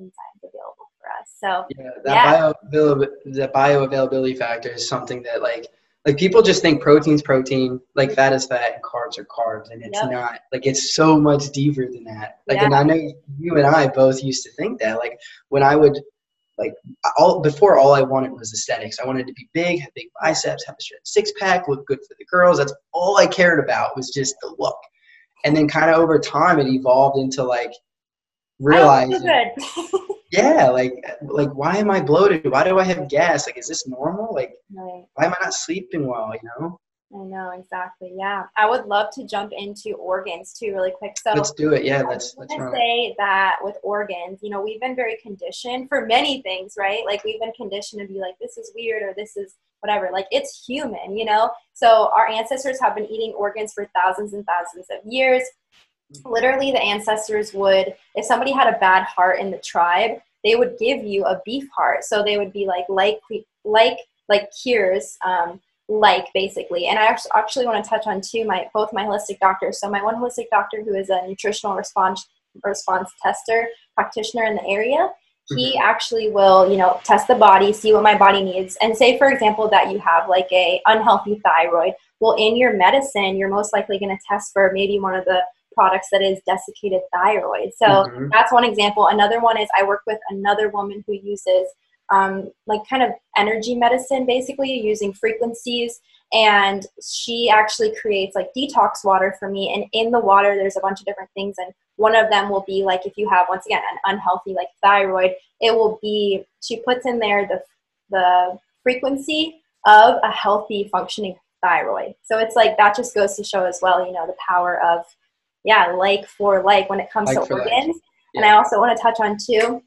enzymes available for us. So the bioavailability factor is something that like people just think protein's protein, like fat is fat, and carbs are carbs, and it's not. Like, it's so much deeper than that. Like, and I know you and I both used to think that. Like, when I would, before all I wanted was aesthetics. I wanted to be big, have big biceps, have a shredded six-pack, look good for the girls. That's all I cared about, was just the look. And then kind of over time, it evolved into like realizing. Yeah, like why am I bloated? Why do I have gas? Like, is this normal? Like, why am I not sleeping well, I know, exactly, yeah. I would love to jump into organs, too, really quick. So let's do it, yeah. Let's say that with organs, we've been very conditioned for many things, right? Like, we've been conditioned to be like, this is weird, or this is whatever. Like, it's human, So our ancestors have been eating organs for thousands and thousands of years. Literally, the ancestors would, if somebody had a bad heart in the tribe, they would give you a beef heart. So they would be like cures, basically. And I actually want to touch on too both my holistic doctors. So my one holistic doctor, who is a nutritional response tester practitioner in the area, he actually will, test the body, see what my body needs, and say, for example, that you have like a unhealthy thyroid. Well, in your medicine, you're most likely going to test for maybe one of the products that is desiccated thyroid. So that's one example. Another one is I work with another woman who uses kind of energy medicine, basically using frequencies, and she actually creates like detox water for me. And in the water, there's a bunch of different things, and one of them will be like, if you have, once again, an unhealthy like thyroid, it will be, she puts in there the frequency of a healthy functioning thyroid. So it's like, that just goes to show as well, the power of like for like when it comes to organs. And I also want to touch on too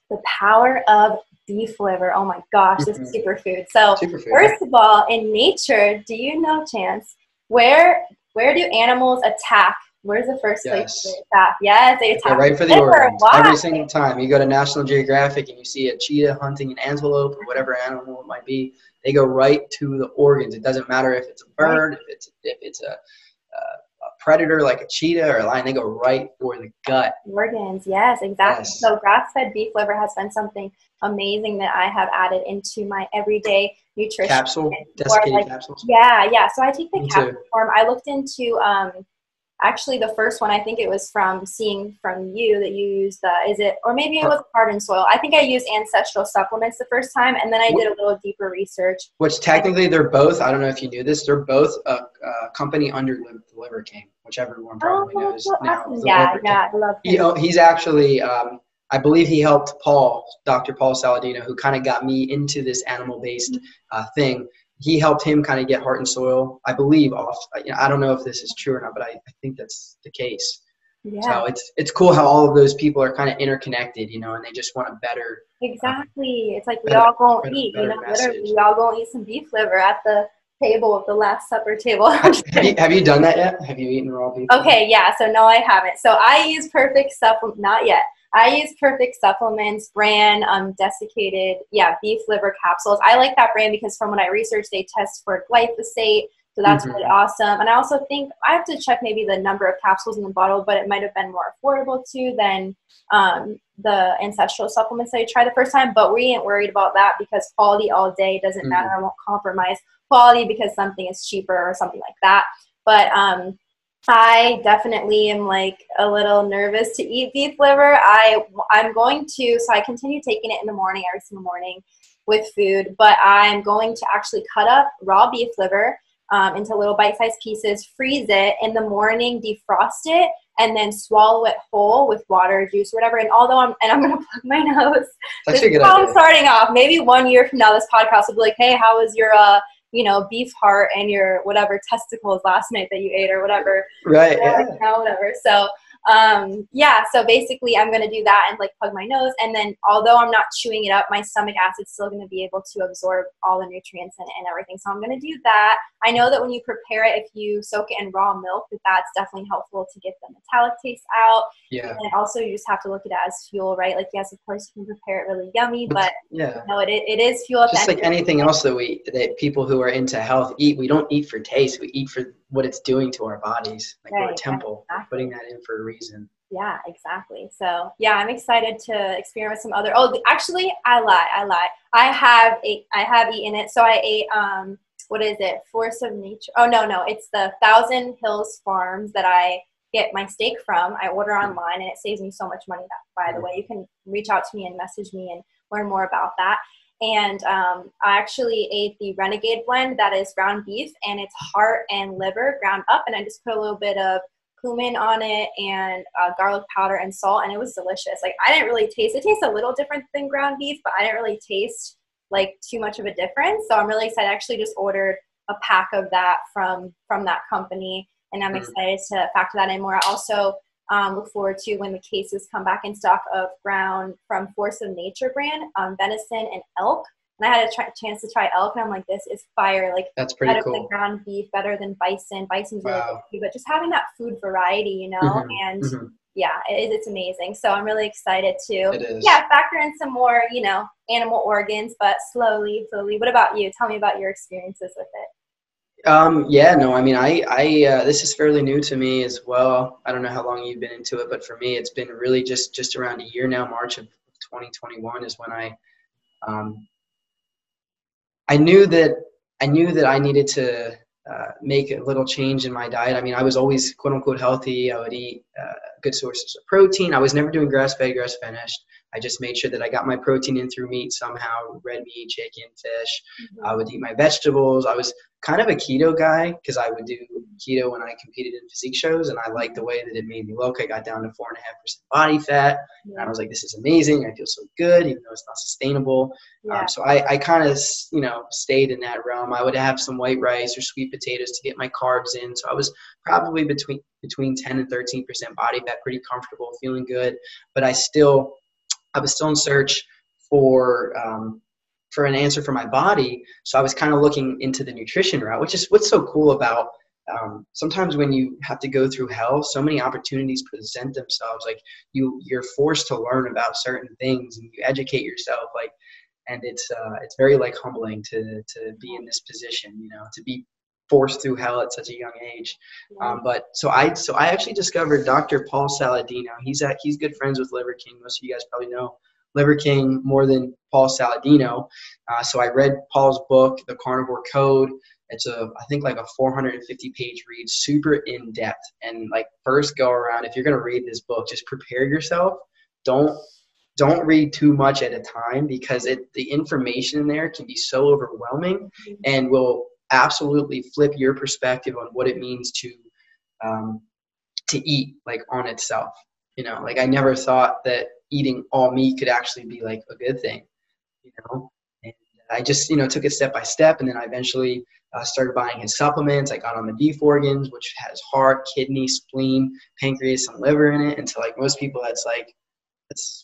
the power of beef liver. Oh my gosh, this is superfood. So first of all, in nature, do you know, Chance, where do animals attack? Where's the first place they attack? Yes, they attack right for the organs. Every single time you go to National Geographic and you see a cheetah hunting an antelope or whatever animal it might be, they go right to the organs. It doesn't matter if it's a bird, if it's a predator like a cheetah or a lion, they go right for the gut. Organs, yes, exactly. Yes. So grass-fed beef liver has been something amazing that I have added into my everyday nutrition. Capsule, desiccated capsules. Yeah. So I take the capsule form. I looked into actually the first one, I think it was from seeing from you that you used or maybe it was Garden Soil. I think I used ancestral supplements the first time, and then I did a little deeper research. Which technically they're both, I don't know if you knew this, they're both a company under the Liver King, which everyone probably knows now. Awesome. Yeah, I love him. He's actually, I believe he helped Dr. Paul Saladino, who kind of got me into this animal-based thing. He helped him kind of get Heart and Soil, I believe, off. I don't know if this is true or not, but I think that's the case. Yeah. So it's cool how all of those people are kind of interconnected, and they just want a better. Exactly. It's like we all go eat, literally, we all go eat some beef liver at the table of the Last Supper table. Have you done that yet? Have you eaten raw beef? Okay, yeah. So no, I haven't. So I use Perfect Supplement, not yet. I use Perfect Supplements brand, desiccated, beef liver capsules. I like that brand because from what I researched, they test for glyphosate, so that's really awesome. And I also think I have to check maybe the number of capsules in the bottle, but it might have been more affordable too than the ancestral supplements that I tried the first time. But we ain't worried about that because quality all day doesn't matter. I won't compromise quality because something is cheaper or something like that. But I definitely am like a little nervous to eat beef liver. I'm going to, so I continue taking it in the morning, every single morning with food, but I'm going to actually cut up raw beef liver into little bite-sized pieces, freeze it in the morning, defrost it, and then swallow it whole with water, juice, whatever. And although I'm going to plug my nose. This is how I'm starting off. Maybe 1 year from now, this podcast will be like, hey, how was your beef heart and your whatever testicles last night that you ate or whatever. Right. Whatever. So, so basically I'm going to do that and like plug my nose. And then although I'm not chewing it up, my stomach acid's still going to be able to absorb all the nutrients and everything. So I'm going to do that. I know that when you prepare it, if you soak it in raw milk, that's definitely helpful to get the metallic taste out. Yeah. And also you just have to look at it as fuel, right? Like, yes, of course you can prepare it really yummy, but it is fuel. Just like anything else that people who are into health eat, we don't eat for taste. We eat for what it's doing to our bodies. Like we're a temple. Exactly. We're putting that in for a reason. Yeah, exactly. So I'm excited to experiment with some other. Oh, actually, I lie. I have eaten it. So I ate what is it? Force of Nature. Oh no, it's the Thousand Hills Farms that I get my steak from. I order online and it saves me so much money. By the way, you can reach out to me and message me and learn more about that. And I actually ate the Renegade blend that is ground beef, and it's heart and liver ground up, and I just put a little bit of cumin on it and garlic powder and salt, and it was delicious. Like, I didn't really taste it. Tastes a little different than ground beef, but I didn't really taste like too much of a difference. So I'm really excited. I actually just ordered a pack of that from that company, and I'm excited to factor that in more. I also look forward to when the cases come back in stock of ground from Force of Nature brand, venison and elk. And I had a chance to try elk, and I'm like, this is fire. Like, that's pretty better cool. Than ground beef, better than bison. Bison's really good, but just having that food variety, and it's amazing. So I'm really excited to, factor in some more, animal organs, but slowly. What about you? Tell me about your experiences with it. This is fairly new to me as well. I don't know how long you've been into it, but for me, it's been really just around a year now. March of 2021 is when I knew that I needed to make a little change in my diet. I mean, I was always quote unquote healthy. I would eat good sources of protein. I was never doing grass-fed, grass-finished. I just made sure that I got my protein in through meat somehow, red meat, chicken, fish. I would eat my vegetables. I was kind of a keto guy because I would do keto when I competed in physique shows, and I liked the way that it made me look. I got down to 4.5% body fat, and I was like, this is amazing. I feel so good, even though it's not sustainable. So I kind of, stayed in that realm. I would have some white rice or sweet potatoes to get my carbs in. So I was probably between 10 and 13% body fat, pretty comfortable, feeling good. But I was still in search for an answer for my body. So I was kind of looking into the nutrition route, which is what's so cool about sometimes when you have to go through hell, so many opportunities present themselves. Like you're forced to learn about certain things and you educate yourself. And it's very humbling to be in this position, to be forced through hell at such a young age. So I actually discovered Dr. Paul Saladino. He's good friends with Liver King. Most of you guys probably know Liver King more than Paul Saladino. So I read Paul's book, The Carnivore Code. It's I think like a 450-page read, super in depth. And like first go around, if you're going to read this book, just prepare yourself. Don't read too much at a time, because the information in there can be so overwhelming and will absolutely flip your perspective on what it means to eat like on itself. You know, like I never thought that eating all meat could actually be like a good thing, you know. And I just, took it step by step, and then I eventually started buying his supplements. I got on the beef organs, which has heart, kidney, spleen, pancreas, and liver in it. And to like most people, that's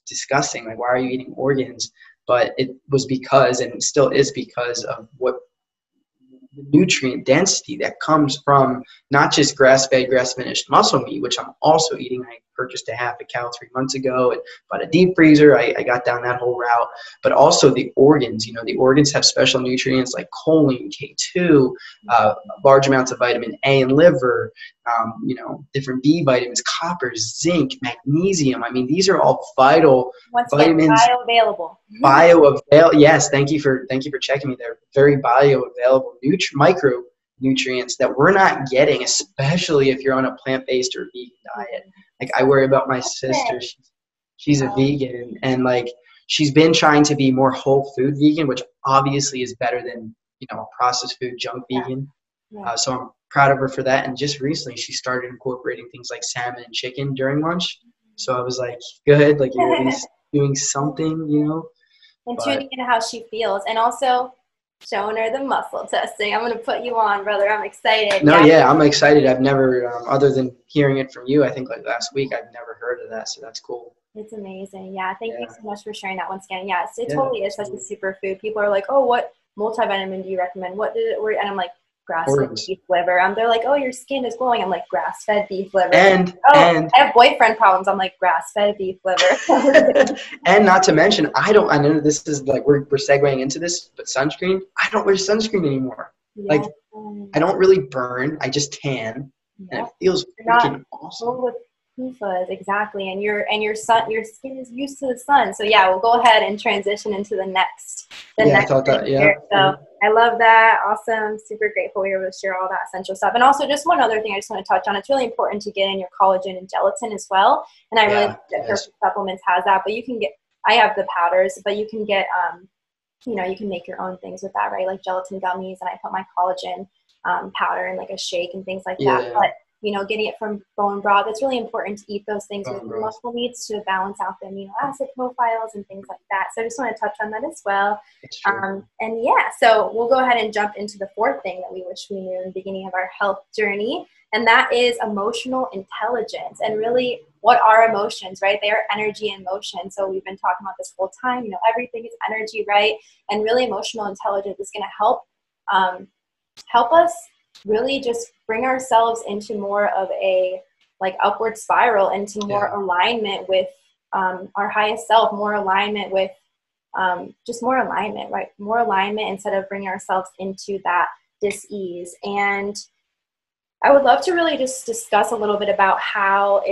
disgusting. Like, why are you eating organs? But it was because, and it still is because of what the nutrient density that comes from not just grass-fed, grass-finished muscle meat, which I'm also eating. I purchased a half a cow 3 months ago and bought a deep freezer. I got down that whole route. But also the organs. The organs have special nutrients like choline, K2, large amounts of vitamin A in liver, different B vitamins, copper, zinc, magnesium. I mean, these are all vital vitamins. Bioavailable. Yes, thank you for checking me there. Very bioavailable micronutrients that we're not getting, especially if you're on a plant-based or vegan diet. Like, I worry about my sister. She's a vegan, and like she's been trying to be more whole food vegan, which obviously is better than a processed food junk vegan. So I'm proud of her for that. And just recently, she started incorporating things like salmon and chicken during lunch. So I was like, good, like you're at least doing something, And tuning into how she feels, and also showing her the muscle testing. I'm going to put you on, brother. I'm excited. No, yeah, I'm excited. I've never, other than hearing it from you, I think like last week, I've never heard of that. So that's cool. It's amazing. Yeah, thank you so much for sharing that once again. Yes, it totally is such a superfood. People are like, oh, what multivitamin do you recommend? What did it work? And I'm like, grass-fed beef liver. They're like, oh, your skin is glowing. I'm like, grass-fed beef liver. And I have boyfriend problems. I'm like, grass-fed beef liver. And not to mention, I know this is like we're segueing into this, but sunscreen. I don't wear sunscreen anymore. Yeah. Like, I don't really burn. I just tan, and it feels freaking awesome. With Pufas, exactly, and your skin is used to the sun. So yeah, we'll go ahead and transition into the next. I thought that. Yeah. So I love that. Awesome. Super grateful we were able to share all that essential stuff. And also, just one other thing I just want to touch on. It's really important to get in your collagen and gelatin as well. And I really think that Perfect Supplements has that. But you can get. I have the powders, but you can get. You can make your own things with that, right? Like gelatin gummies, and I put my collagen powder in like a shake and things like that. But getting it from bone broth, it's really important to eat those things with muscle meats to balance out the amino acid profiles and things like that. So I just want to touch on that as well. So we'll go ahead and jump into the fourth thing that we wish we knew in the beginning of our health journey, and that is emotional intelligence. And really, what are emotions, right? They are energy and motion. So we've been talking about this whole time, everything is energy, right? And really, emotional intelligence is going to help us really just bring ourselves into more of a like upward spiral, into more alignment with our highest self, more alignment with just more alignment, right? More alignment instead of bringing ourselves into that dis-ease. And I would love to really just discuss a little bit about how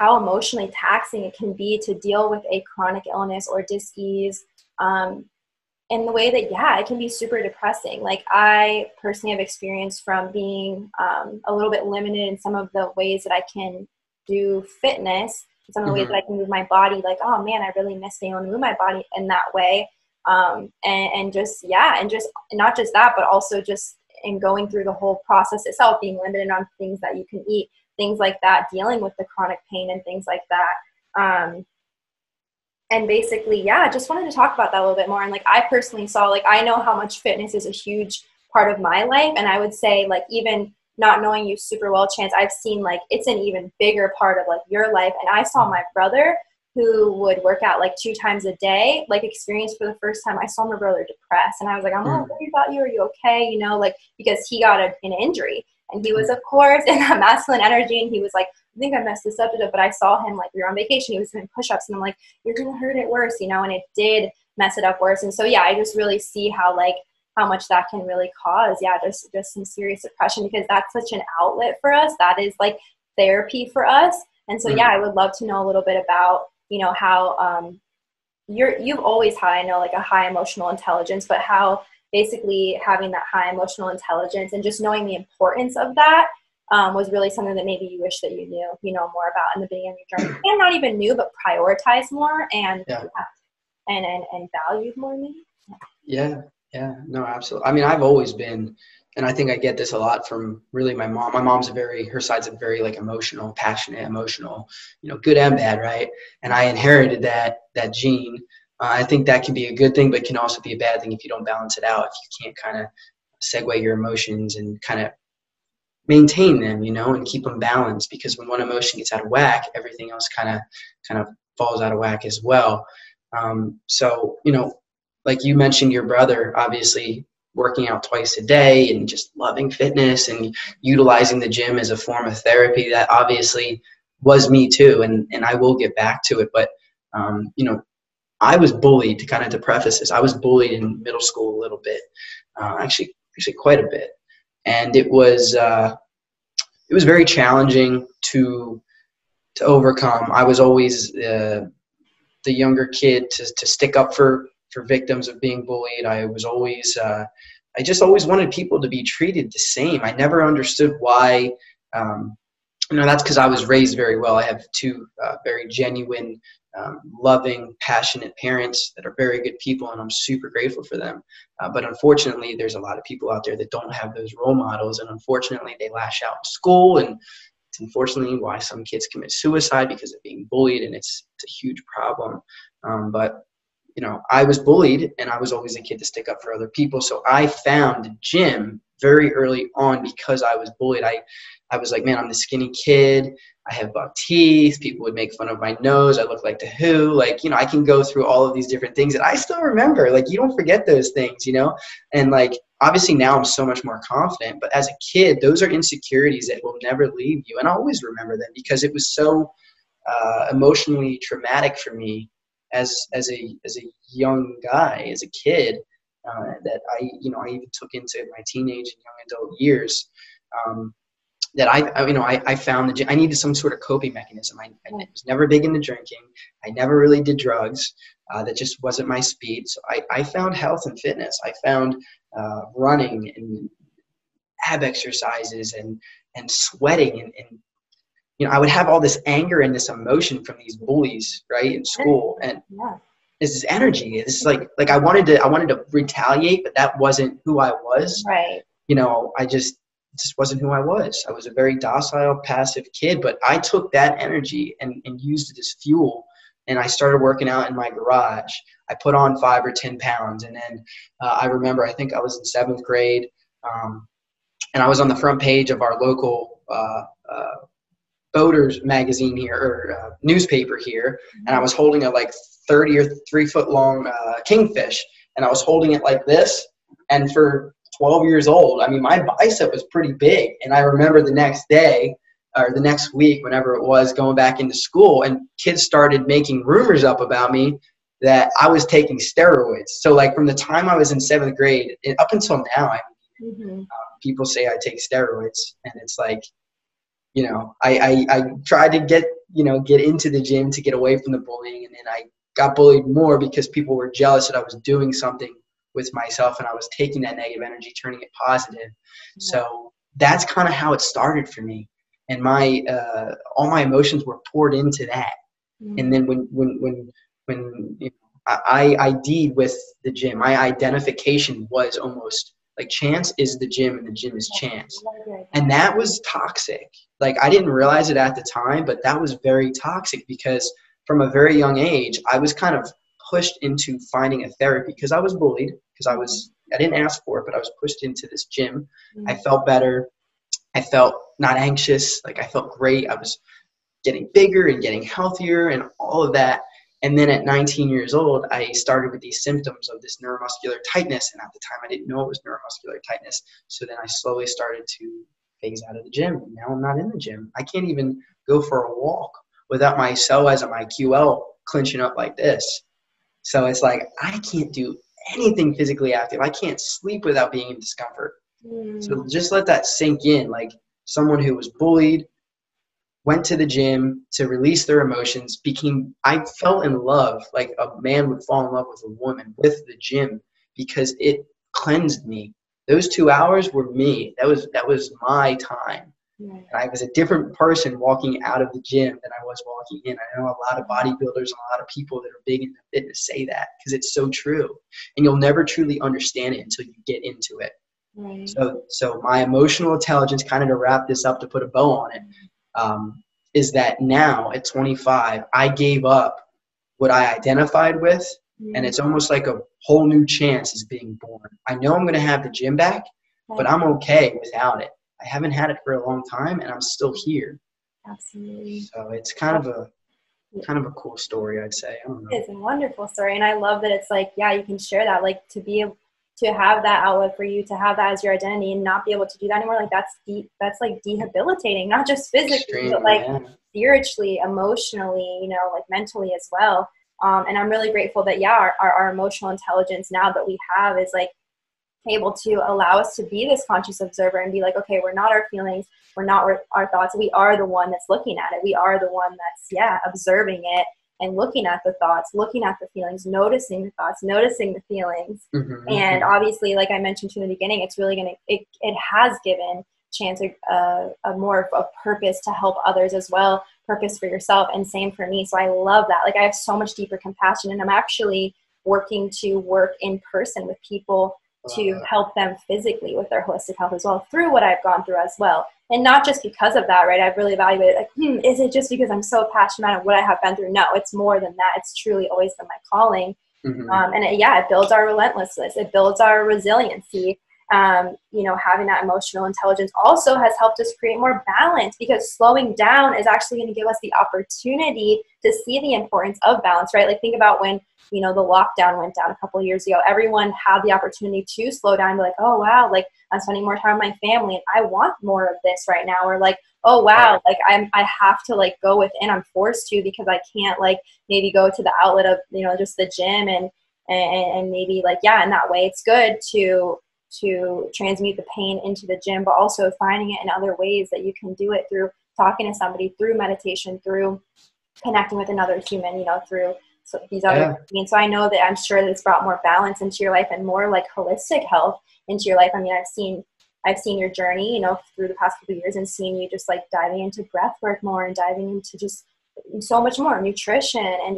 emotionally taxing it can be to deal with a chronic illness or dis-ease. In the way that, it can be super depressing. Like, I personally have experienced from being a little bit limited in some of the ways that I can do fitness, some of the ways that I can move my body, like, oh man, I really miss being able to move my body in that way. And just not just that, but also just in going through the whole process itself, being limited on things that you can eat, things like that, dealing with the chronic pain and things like that. And basically, just wanted to talk about that a little bit more. And like, I personally saw, like, I know how much fitness is a huge part of my life. And I would say, like, even not knowing you super well, Chance, I've seen like it's an even bigger part of like your life. And I saw my brother, who would work out like 2 times a day, like experience for the first time. I saw my brother depressed, and I was like, I'm not worried about you. Are you okay? Like, because he got an injury, and he was, of course, in that masculine energy. And he was like, I think I messed this up, but I saw him, like, we were on vacation, he was doing push-ups, and I'm like, you're going to hurt it worse, and it did mess it up worse. And so, I just really see how much that can really cause, just some serious depression, because that's such an outlet for us. That is like therapy for us. And so, I would love to know a little bit about, how you've always had, I know, like a high emotional intelligence, but how basically having that high emotional intelligence and just knowing the importance of that was really something that maybe you wish that you knew, more about in the beginning of your journey, and not even knew, but prioritized more and valued more maybe. Yeah, no, absolutely. I mean, I've always been, and I think I get this a lot from really my mom. My mom's her side's a very like emotional, passionate, good and bad, right? And I inherited that gene. I think that can be a good thing, but can also be a bad thing if you don't balance it out, if you can't kind of segue your emotions and kind of maintain them, and keep them balanced, because when one emotion gets out of whack, everything else kind of falls out of whack as well. So, like you mentioned, your brother obviously working out twice a day and just loving fitness and utilizing the gym as a form of therapy. That obviously was me too. And I will get back to it. But, I was bullied, to preface this. I was bullied in middle school a little bit, actually quite a bit. And it was very challenging to overcome. I was always the younger kid to stick up for victims of being bullied. I was always I just always wanted people to be treated the same. I never understood why. That's because I was raised very well. I have two very genuine, loving, passionate parents that are very good people, and I'm super grateful for them. But unfortunately, there's a lot of people out there that don't have those role models, and unfortunately, they lash out in school, and it's unfortunately why some kids commit suicide, because of being bullied, and it's a huge problem. But I was bullied, and I was always a kid to stick up for other people. So I found the gym very early on because I was bullied. I was like, man, I'm the skinny kid. I have buck teeth. People would make fun of my nose. I look like 𝗵𝗵𝗃𝗃. I can go through all of these different things that I still remember. Like, you don't forget those things, And like, obviously now I'm so much more confident. But as a kid, those are insecurities that will never leave you. And I always remember them because it was so emotionally traumatic for me as a young guy, as a kid, that I even took into my teenage and young adult years. That I found I needed some sort of coping mechanism. I was never big into drinking. I never really did drugs. That just wasn't my speed. So I found health and fitness. I found running and ab exercises and sweating and I would have all this anger and this emotion from these bullies, right, in school, and this is energy. It's like I wanted to retaliate, but that wasn't who I was. Right. It just wasn't who I was. I was a very docile, passive kid, but I took that energy and used it as fuel. And I started working out in my garage. I put on 5 or 10 pounds. And then I remember, I think I was in 7th grade, and I was on the front page of our local boaters magazine here, or newspaper here. And I was holding a like 30 or 3 foot long kingfish. And I was holding it like this. And for 12 years old, I mean, my bicep was pretty big. And I remember the next day or the next week, whenever it was, going back into school, and kids started making rumors up about me that I was taking steroids. So like from the time I was in 7th grade up until now, people say I take steroids, and it's like, I tried to get into the gym to get away from the bullying. And then I got bullied more because people were jealous that I was doing something with myself, and I was taking that negative energy, turning it positive. Yeah. So that's kind of how it started for me. And my all my emotions were poured into that. And then when I ID'd with the gym, my identification was almost like Chance is the gym and the gym is Chance. And that was toxic. Like, I didn't realize it at the time, but that was very toxic, because from a very young age, I was kind of pushed into finding a therapy because I was bullied, because I didn't ask for it, but I was pushed into this gym. I felt better. I felt not anxious. Like, I felt great. I was getting bigger and getting healthier and all of that. And then at 19 years old, I started with these symptoms of this neuromuscular tightness. And at the time, I didn't know it was neuromuscular tightness. So then I slowly started to phase out of the gym. And now I'm not in the gym. I can't even go for a walk without my 𝗨𝑆 and my 𝑄𝑙 clenching up like this. So it's like, I can't do anything physically active. I can't sleep without being in discomfort. So just let that sink in. Like, someone who was bullied, went to the gym to release their emotions, I fell in love, like a man would fall in love with a woman, with the gym, because it cleansed me. Those 2 hours were me. That was my time. And I was a different person walking out of the gym than I was walking in. I know a lot of bodybuilders and a lot of people that are big into fitness say that, because it's so true. And you'll never truly understand it until you get into it. Right. So my emotional intelligence, kind of to wrap this up, to put a bow on it, is that now at 25, I gave up what I identified with, and it's almost like a whole new chance is being born. I know I'm going to have the gym back, but I'm okay without it. I haven't had it for a long time, and I'm still here. Absolutely. So it's kind of a cool story, I'd say. I don't know. It's a wonderful story, and I love that it's like, yeah, you can share that, like to be able to have that outlet for you, to have that as your identity, and not be able to do that anymore. Like that's like debilitating, not just physically, but like spiritually, emotionally, like mentally as well. And I'm really grateful that, yeah, our emotional intelligence now that we have is like able to allow us to be this conscious observer and be like, okay, we're not our feelings, we're not our thoughts, we are the one that's looking at it, we are the one that's observing it and looking at the thoughts, looking at the feelings, noticing the thoughts, noticing the feelings. And obviously, like I mentioned to in the beginning, it's really it has given chance a more of a purpose to help others as well, purpose for yourself, and same for me. So I love that. Like I have so much deeper compassion, and I'm actually working to work in person with people to help them physically with their holistic health as well, through what I've gone through as well. And not just because of that, right? I've really evaluated, like, is it just because I'm so passionate about what I have been through? No, it's more than that. It's truly always been my calling. And it builds our relentlessness. It builds our resiliency. Having that emotional intelligence also has helped us create more balance, because slowing down is actually going to give us the opportunity to see the importance of balance, right? Like think about when, the lockdown went down a couple of years ago, everyone had the opportunity to slow down and be like, oh, wow, like I'm spending more time with my family and I want more of this right now. Or like, oh, wow, like I have to like go within, I'm forced to, because I can't like maybe go to the outlet of, just the gym and maybe like, yeah, in that way it's good to transmute the pain into the gym, but also finding it in other ways that you can do it through talking to somebody, through meditation, through connecting with another human, through these other means. So I know that I'm sure that it's brought more balance into your life and more like holistic health into your life. I mean, I've seen your journey, through the past couple of years, and seeing you just like diving into breath work more and diving into just so much more nutrition and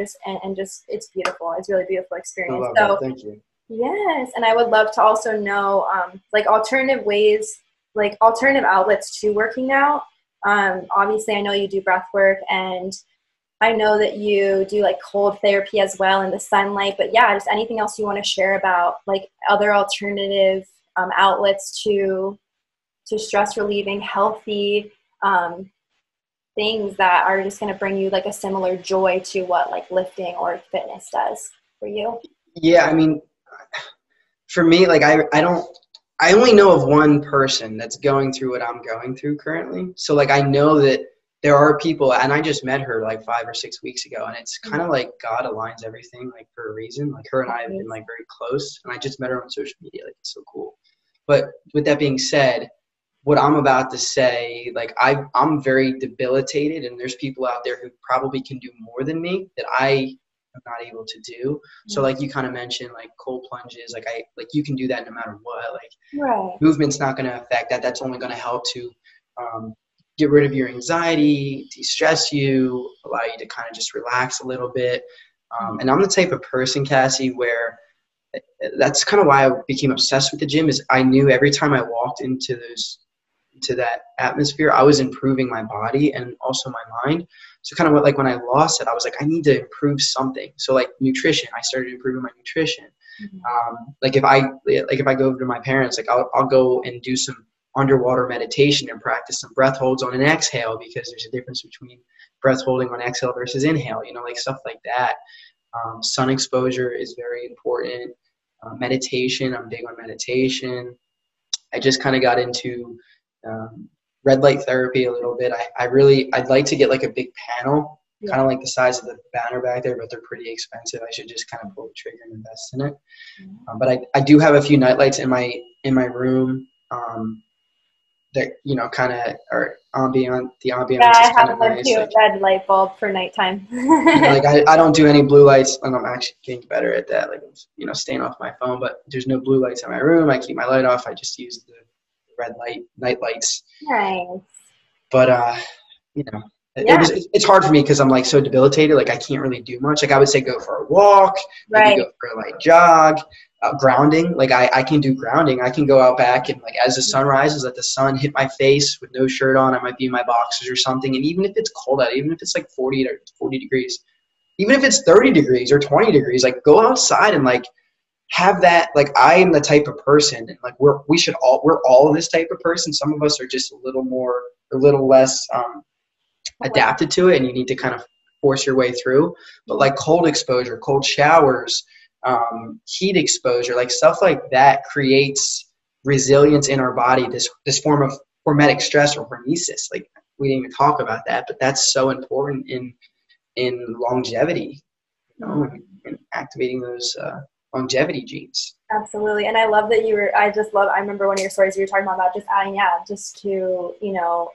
just it's beautiful. It's a really beautiful experience. I love that. Thank you. Yes. And I would love to also know, like alternative ways, like alternative outlets to working out. Obviously I know you do breath work, and I know that you do like cold therapy as well in the sunlight, but yeah, just anything else you want to share about like other alternative outlets to stress relieving, healthy things that are just going to bring you like a similar joy to what like lifting or fitness does for you? Yeah. I mean, for me, like I only know of one person that's going through what I'm going through currently. So like, I know that there are people, and I just met her like 5 or 6 weeks ago, and it's kind of like God aligns everything like for a reason. Like her and I have been like very close, and I just met her on social media. Like it's so cool. But with that being said, what I'm about to say, like I'm very debilitated, and there's people out there who probably can do more than me that I am not able to do. So like you kind of mentioned, like cold plunges, like you can do that no matter what. Like movement's not going to affect that. That's only going to help to get rid of your anxiety, de-stress you, allow you to kind of just relax a little bit. And I'm the type of person, Cassie, where that's kind of why I became obsessed with the gym, is I knew every time I walked into that atmosphere, I was improving my body and also my mind. So kind of like when I lost it, I was like, I need to improve something. So like nutrition, I started improving my nutrition. Like if I go over to my parents, like I'll go and do some underwater meditation and practice some breath holds on an exhale, because there's a difference between breath holding on exhale versus inhale, like stuff like that. Sun exposure is very important. Meditation, I'm big on meditation. I just kind of got into red light therapy a little bit. I'd like to get like a big panel, kind of like the size of the banner back there, but they're pretty expensive. I should just kind of pull the trigger and invest in it. But I do have a few night lights in my room. that, you know, kind of are the ambiance Yeah, is I kind have of one nice. too, Like, red light bulb for nighttime. like I don't do any blue lights, and I'm actually getting better at that. Like, you know, staying off my phone, but there's no blue lights in my room. I keep my light off. I just use the red night lights. Nice. But you know, Yeah. it's hard for me because I'm like so debilitated. Like I can't really do much. Like I would say go for a walk, maybe Right. go for a light jog. Grounding, like I can do grounding. I can go out back and like as the sun rises, let the sun hit my face with no shirt on. I might be in my boxers or something. And even if it's cold out, even if it's like 40 degrees, even if it's 30 degrees or 20 degrees, like go outside and like have that. Like I am the type of person, and like we're all this type of person. Some of us are just a little less adapted to it, and you need to kind of force your way through. But like cold exposure, cold showers, heat exposure, like stuff like that creates resilience in our body. This form of hormetic stress or hormesis. Like we didn't even talk about that, but that's so important in longevity, you know, and activating those longevity genes. Absolutely. And I love that I remember one of your stories you were talking about that, just adding, just to, you know,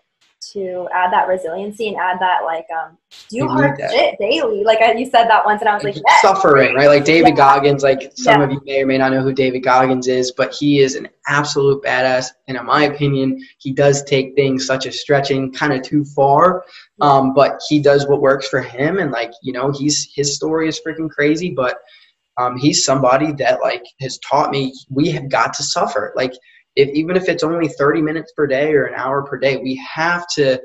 to add that resiliency and add that like do hard shit daily. Like you said that once and I was like, yes, suffering, right? Like David Goggins, like some of you may or may not know who David Goggins is, but he is an absolute badass. And in my opinion, he does take things such as stretching kind of too far. But he does what works for him, and like, you know, his story is freaking crazy, but he's somebody that like has taught me we have got to suffer. Like even if it's only 30 minutes per day or an hour per day, we have to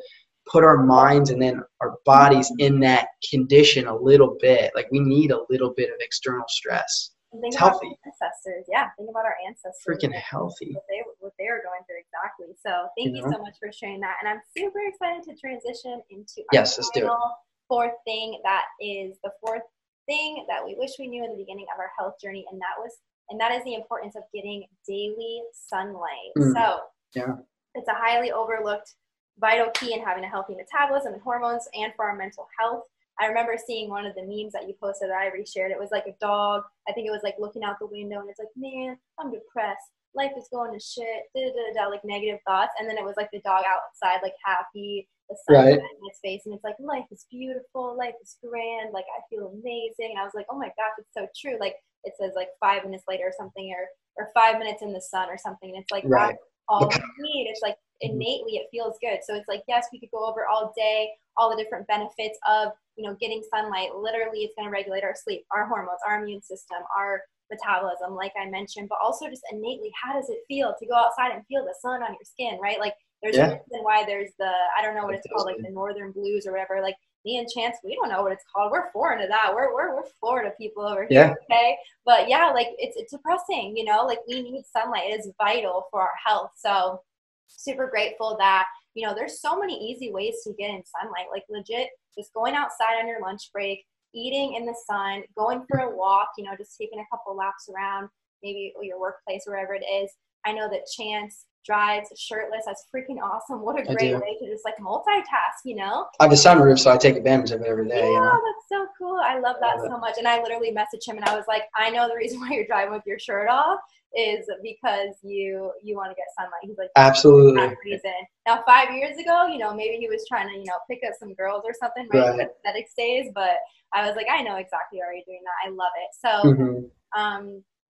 put our minds and then our bodies in that condition a little bit. Like we need a little bit of external stress. Think it's about healthy. Our ancestors. Yeah, think about our ancestors. Freaking healthy. What they were going through exactly. So thank you so much for sharing that. And I'm super excited to transition into our final fourth thing. That is the fourth thing that we wish we knew in the beginning of our health journey, and that is the importance of getting daily sunlight. So it's a highly overlooked vital key in having a healthy metabolism and hormones and for our mental health. I remember seeing one of the memes that you posted that I reshared. It was like a dog. I think it was like looking out the window and it's like, man, I'm depressed. Life is going to shit, like negative thoughts. And then it was like the dog outside, like happy, the sun in its face. And it's like, life is beautiful. Life is grand. Like, I feel amazing. And I was like, oh my gosh, it's so true. Like it says like 5 minutes later or something, or 5 minutes in the sun or something. And it's like, that's all we need. It's like innately it feels good. So it's like, yes, we could go over all day, all the different benefits of, you know, getting sunlight. Literally it's going to regulate our sleep, our hormones, our immune system, our metabolism, like I mentioned, but also just innately, how does it feel to go outside and feel the sun on your skin, right? Like there's a reason why there's I don't know what it's called, like the northern blues or whatever. Like me and Chance, we don't know what it's called. We're foreign to that. We're Florida people over here, okay? But yeah, like it's depressing, you know, like we need sunlight. It is vital for our health. So super grateful that, you know, there's so many easy ways to get in sunlight, like legit just going outside on your lunch break, eating in the sun, going for a walk, you know, just taking a couple laps around maybe your workplace, wherever it is. I know that Chance drives shirtless. That's freaking awesome. What a great way to just like multitask, you know? I have a sunroof, so I take advantage of it every day. Yeah, you know? That's so cool. I love that so much. And I literally messaged him and I was like, I know the reason why you're driving with your shirt off is because you want to get sunlight. He's like, absolutely. That reason. Now 5 years ago, you know, maybe he was trying to, you know, pick up some girls or something, right? Aesthetics days, but I was like, I know exactly why you're doing that. I love it. So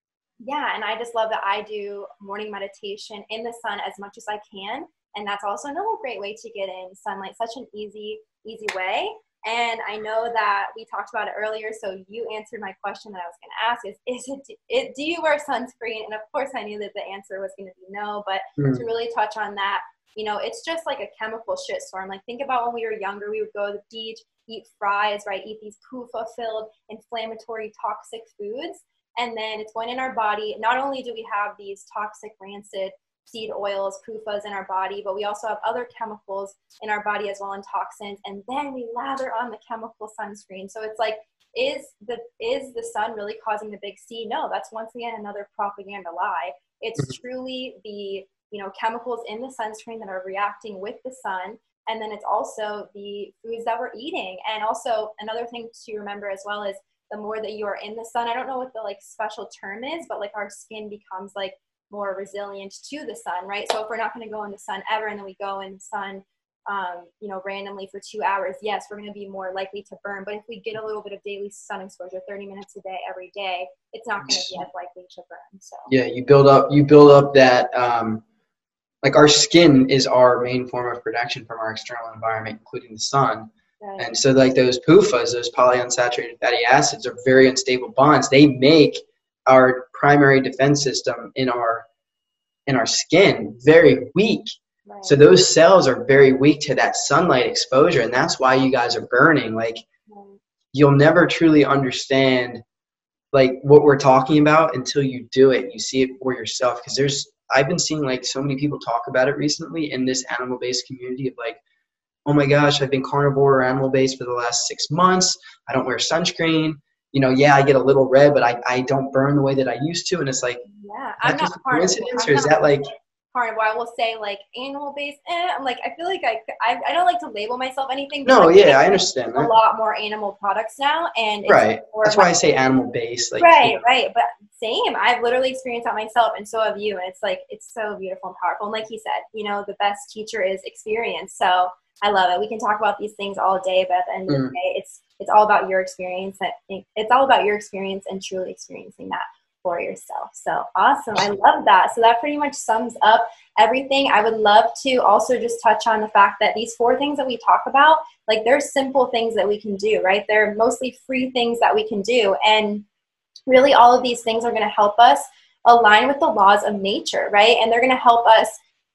yeah, and I just love that I do morning meditation in the sun as much as I can. And that's also another great way to get in sunlight, such an easy way. And I know that we talked about it earlier, so you answered my question that I was going to ask do you wear sunscreen? And of course I knew that the answer was going to be no, but to really touch on that, you know, it's just like a chemical shitstorm. Like think about when we were younger, we would go to the beach, eat fries, right? Eat these PUFA-filled, inflammatory, toxic foods. And then it's going in our body. Not only do we have these toxic, rancid seed oils, PUFAs in our body, but we also have other chemicals in our body as well, and toxins. And then we lather on the chemical sunscreen. So it's like, is the sun really causing the big C? No, that's once again another propaganda lie. It's truly the, you know, chemicals in the sunscreen that are reacting with the sun. And then it's also the foods that we're eating. And also another thing to remember as well is the more that you are in the sun, I don't know what the like special term is, but like our skin becomes like, more resilient to the sun, right? So if we're not going to go in the sun ever, and then we go in the sun, you know, randomly for 2 hours, yes, we're going to be more likely to burn. But if we get a little bit of daily sun exposure, 30 minutes a day, every day, it's not going to be as likely to burn. So yeah, you build up that, like our skin is our main form of protection from our external environment, including the sun. Right. And so like those PUFAs, those polyunsaturated fatty acids, are very unstable bonds. They make our primary defense system in our skin very weak. Right. So those cells are very weak to that sunlight exposure, and that's why you guys are burning. Like, right. You'll never truly understand like what we're talking about until you do it. You see it for yourself, because I've been seeing like so many people talk about it recently in this animal-based community of like, oh my gosh, I've been carnivore or animal-based for the last 6 months. I don't wear sunscreen. You know, yeah, I get a little red, but I don't burn the way that I used to. And it's like, yeah, I'm not coincidence, or is that like carnivore? I will say like animal-based. I'm like, I feel like I don't like to label myself anything. No, like, yeah, I understand that. A lot more animal products now, and right. That's why I say animal-based. Like, right, right. But same. I've literally experienced that myself, and so have you. And it's like, it's so beautiful and powerful. And like he said, you know, the best teacher is experience. So I love it. We can talk about these things all day, but at the end of the day, it's all about your experience. It's all about your experience and truly experiencing that for yourself. So awesome. I love that. So that pretty much sums up everything. I would love to also just touch on the fact that these 4 things that we talk about, like, they're simple things that we can do, right? They're mostly free things that we can do. And really all of these things are going to help us align with the laws of nature, right? And they're going to help us.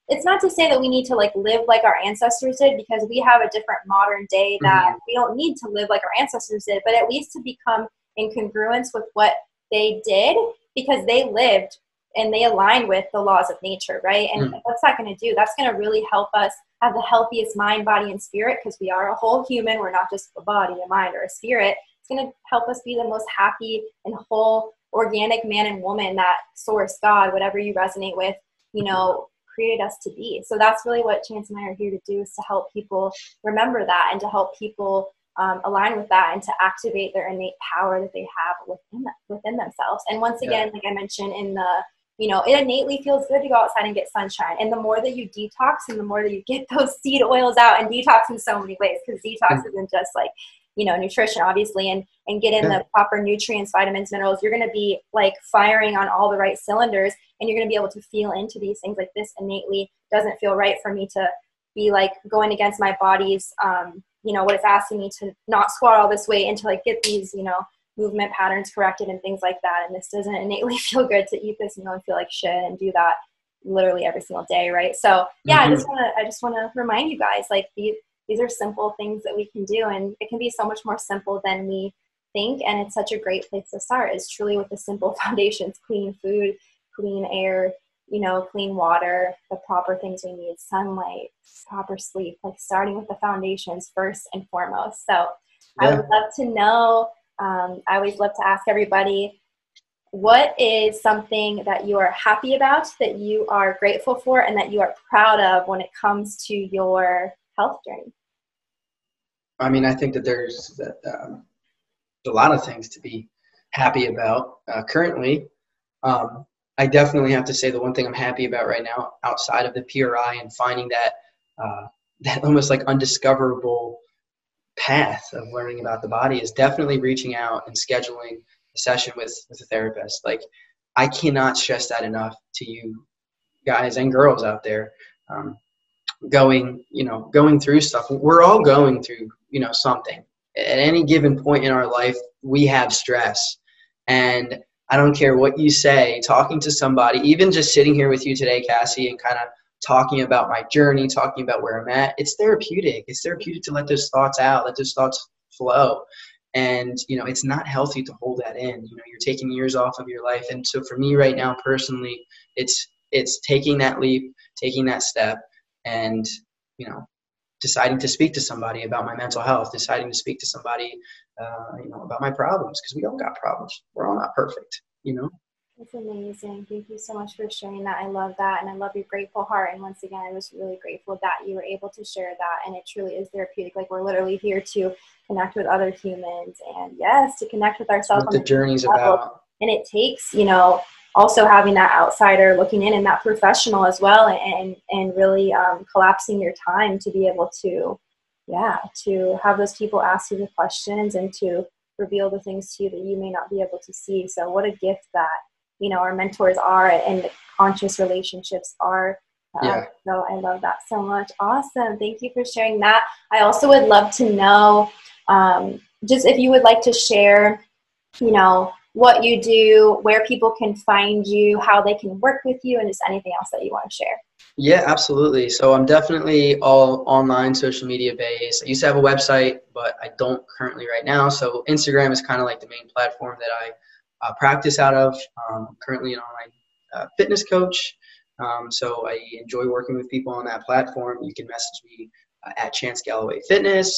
It's not to say that we need to like live like our ancestors did, because we have a different modern day that we don't need to live like our ancestors did, but at least to become in congruence with what they did, because they lived and they aligned with the laws of nature, right? And what's that going to do? That's going to really help us have the healthiest mind, body, and spirit, because we are a whole human. We're not just a body, a mind, or a spirit. It's going to help us be the most happy and whole organic man and woman that source, God, whatever you resonate with, you know, created us to be. So that's really what Chance and I are here to do, is to help people remember that, and to help people align with that, and to activate their innate power that they have within themselves. And once again, like I mentioned in the, you know, it innately feels good to go outside and get sunshine. And the more that you detox, and the more that you get those seed oils out, and detox in so many ways, because detox isn't just like, you know, nutrition, obviously, and get in the proper nutrients, vitamins, minerals, you're going to be like firing on all the right cylinders, and you're going to be able to feel into these things. Like, this innately doesn't feel right for me to be like going against my body's, you know, what it's asking me to not squat all this weight and to like get these, you know, movement patterns corrected and things like that. And this doesn't innately feel good to eat this meal and feel like shit and do that literally every single day, right? So yeah, I just want to remind you guys, like, these are simple things that we can do, and it can be so much more simple than we think. And it's such a great place to start, is truly with the simple foundations: clean food, clean air, you know, clean water, the proper things we need, sunlight, proper sleep, like starting with the foundations first and foremost. So I would love to know, I always love to ask everybody, what is something that you are happy about, that you are grateful for, and that you are proud of when it comes to your health journey? I mean, I think that there's a lot of things to be happy about currently. I definitely have to say the one thing I'm happy about right now, outside of the PRI and finding that almost like undiscoverable path of learning about the body, is definitely reaching out and scheduling a session with a therapist. Like, I cannot stress that enough to you guys and girls out there. Going through stuff. We're all going through, you know, something. At any given point in our life, we have stress. And I don't care what you say, talking to somebody, even just sitting here with you today, Cassie, and kind of talking about my journey, talking about where I'm at, it's therapeutic. It's therapeutic to let those thoughts out, let those thoughts flow. And, you know, it's not healthy to hold that in. You know, you're taking years off of your life. And so for me right now, personally, it's taking that leap, taking that step, and, you know, deciding to speak to somebody about my mental health, deciding to speak to somebody, you know, about my problems, because we all got problems. We're all not perfect, you know. That's amazing. Thank you so much for sharing that. I love that, and I love your grateful heart. And once again, I was really grateful that you were able to share that, and it truly is therapeutic. Like, we're literally here to connect with other humans, and yes, to connect with ourselves. That's what the journey's about. And it takes, you know, also having that outsider looking in and that professional as well, and really collapsing your time to be able to, to have those people ask you the questions and to reveal the things to you that you may not be able to see. So what a gift that, you know, our mentors are and the conscious relationships are. So I love that so much. Awesome. Thank you for sharing that. I also would love to know, just if you would like to share, you know, what you do, where people can find you, how they can work with you, and just anything else that you want to share. Yeah, absolutely. So I'm definitely all online, social media based. I used to have a website, but I don't currently right now. So Instagram is kind of like the main platform that I practice out of. I'm currently an online fitness coach. So I enjoy working with people on that platform. You can message me at 𝗵𝗵𝗃𝗲𝗀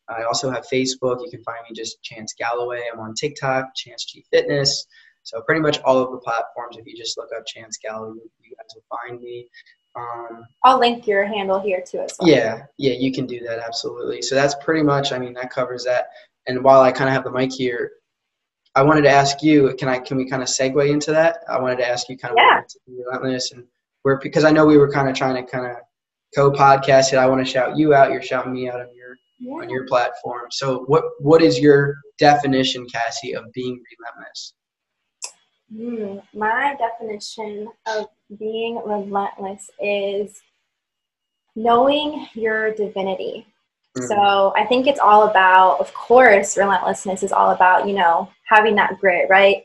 I also have Facebook. You can find me just 𝗵𝗵𝗃𝗲𝗀. I'm on TikTok, 𝗵𝗵𝐺_Fitness. So pretty much all of the platforms, if you just look up 𝗵𝗵𝗃𝗲𝗀, you guys will find me. I'll link your handle here too as well. Yeah, you can do that, absolutely. So that's pretty much, I mean, that covers that. And while I kind of have the mic here, I wanted to ask you, can we kind of segue into that? I wanted to ask you kind of Relentless, and because I know we were kind of trying to co-podcast it. I want to shout you out. You're shouting me out on your platform. So what is your definition, Cassie, of being relentless? My definition of being relentless is knowing your divinity. So I think it's all about, of course, relentlessness is all about, you know, having that grit, right?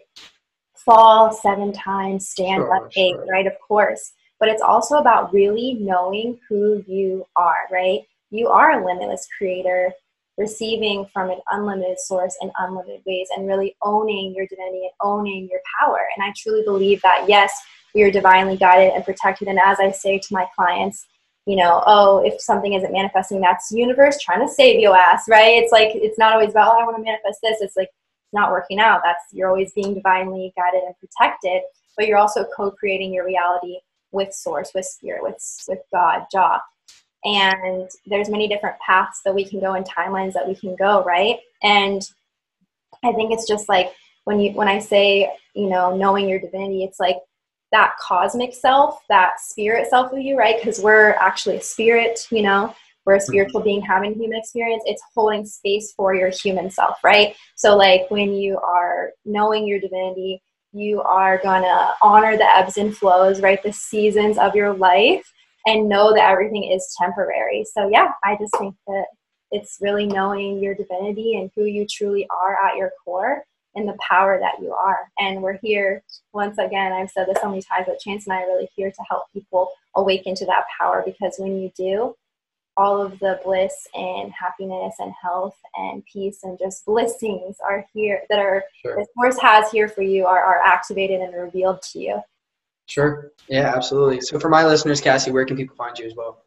Fall 7 times, stand up 8, right? Of course. But it's also about really knowing who you are, right? You are a limitless creator, receiving from an unlimited source in unlimited ways, and really owning your divinity and owning your power. And I truly believe that, yes, we are divinely guided and protected. And as I say to my clients, you know, oh, if something isn't manifesting, that's the universe trying to save your ass, right? It's like, it's not always about, oh, I want to manifest this. It's like, it's not working out. You're always being divinely guided and protected, but you're also co-creating your reality with source, with spirit, with God, Jah. And there's many different paths that we can go and timelines that we can go, right? And I think it's just like when I say, you know, knowing your divinity, it's like that cosmic self, that spirit self of you, right? Because we're actually a spirit, you know, we're a spiritual being having human experience. It's holding space for your human self, right? So like when you are knowing your divinity, you are gonna honor the ebbs and flows, right? The seasons of your life, and know that everything is temporary. So yeah, I just think that it's really knowing your divinity and who you truly are at your core and the power that you are. And we're here, once again, I've said this so many times, but Chance and I are really here to help people awaken to that power, because when you do, all of the bliss and happiness and health and peace and just blessings are here that are the source has here for you are activated and revealed to you. Sure. Yeah, absolutely. So for my listeners, Cassie, where can people find you as well?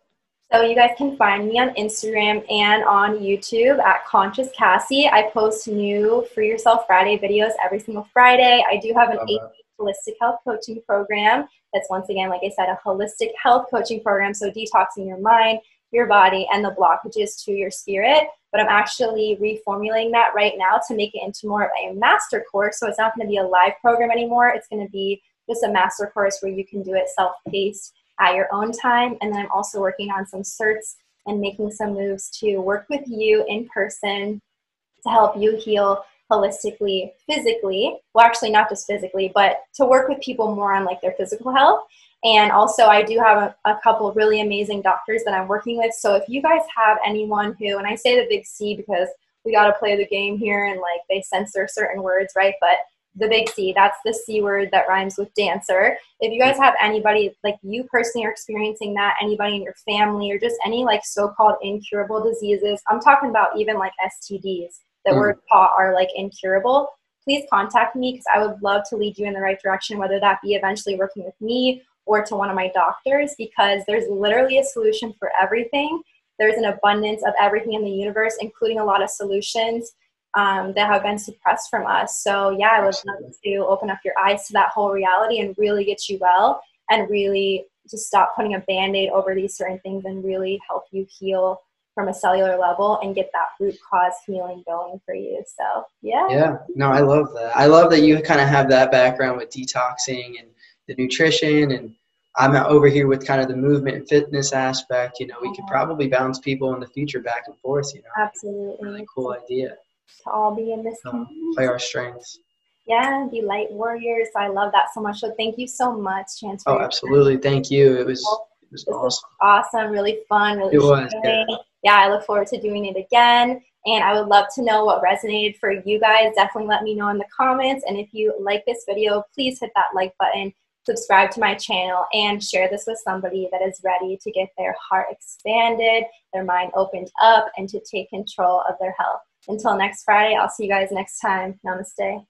So you guys can find me on Instagram and on YouTube at Conscious Cassie. I post new Free Yourself Friday videos every single Friday. I do have an 8-week holistic health coaching program. That's, once again, like I said, a holistic health coaching program. So detoxing your mind, your body, and the blockages to your spirit. But I'm actually reformulating that right now to make it into more of a master course. So it's not going to be a live program anymore. It's going to be just a master course where you can do it self-paced at your own time. And then I'm also working on some certs and making some moves to work with you in person to help you heal holistically, physically. Well, actually not just physically, but to work with people more on like their physical health. And also I do have a couple of really amazing doctors that I'm working with. So if you guys have anyone who, and I say the big C because we got to play the game here and like they censor certain words, right? But the big C, that's the C word that rhymes with dancer. If you guys have anybody, like you personally are experiencing that, anybody in your family, or just any like so-called incurable diseases, I'm talking about even like STDs that we're taught are like incurable, please contact me, because I would love to lead you in the right direction, whether that be eventually working with me or to one of my doctors, because there's literally a solution for everything. There's an abundance of everything in the universe, including a lot of solutions that have been suppressed from us. So yeah, I would love to open up your eyes to that whole reality and really get you well, and really just stop putting a Band-Aid over these certain things and really help you heal from a cellular level and get that root cause healing going for you. So yeah. Yeah, no, I love that. I love that you kind of have that background with detoxing and the nutrition, and I'm over here with kind of the movement and fitness aspect. You know, we could probably bounce people in the future back and forth, you know. Absolutely. Really cool idea. To all be in this play our strengths. Yeah, be light warriors. I love that so much. So thank you so much, Chance. Oh, absolutely. Thank you. It was awesome. Awesome, really fun, really it was, yeah, I look forward to doing it again. And I would love to know what resonated for you guys. Definitely let me know in the comments. And if you like this video, please hit that like button, subscribe to my channel, and share this with somebody that is ready to get their heart expanded, their mind opened up, and to take control of their health. Until next Friday, I'll see you guys next time. Namaste.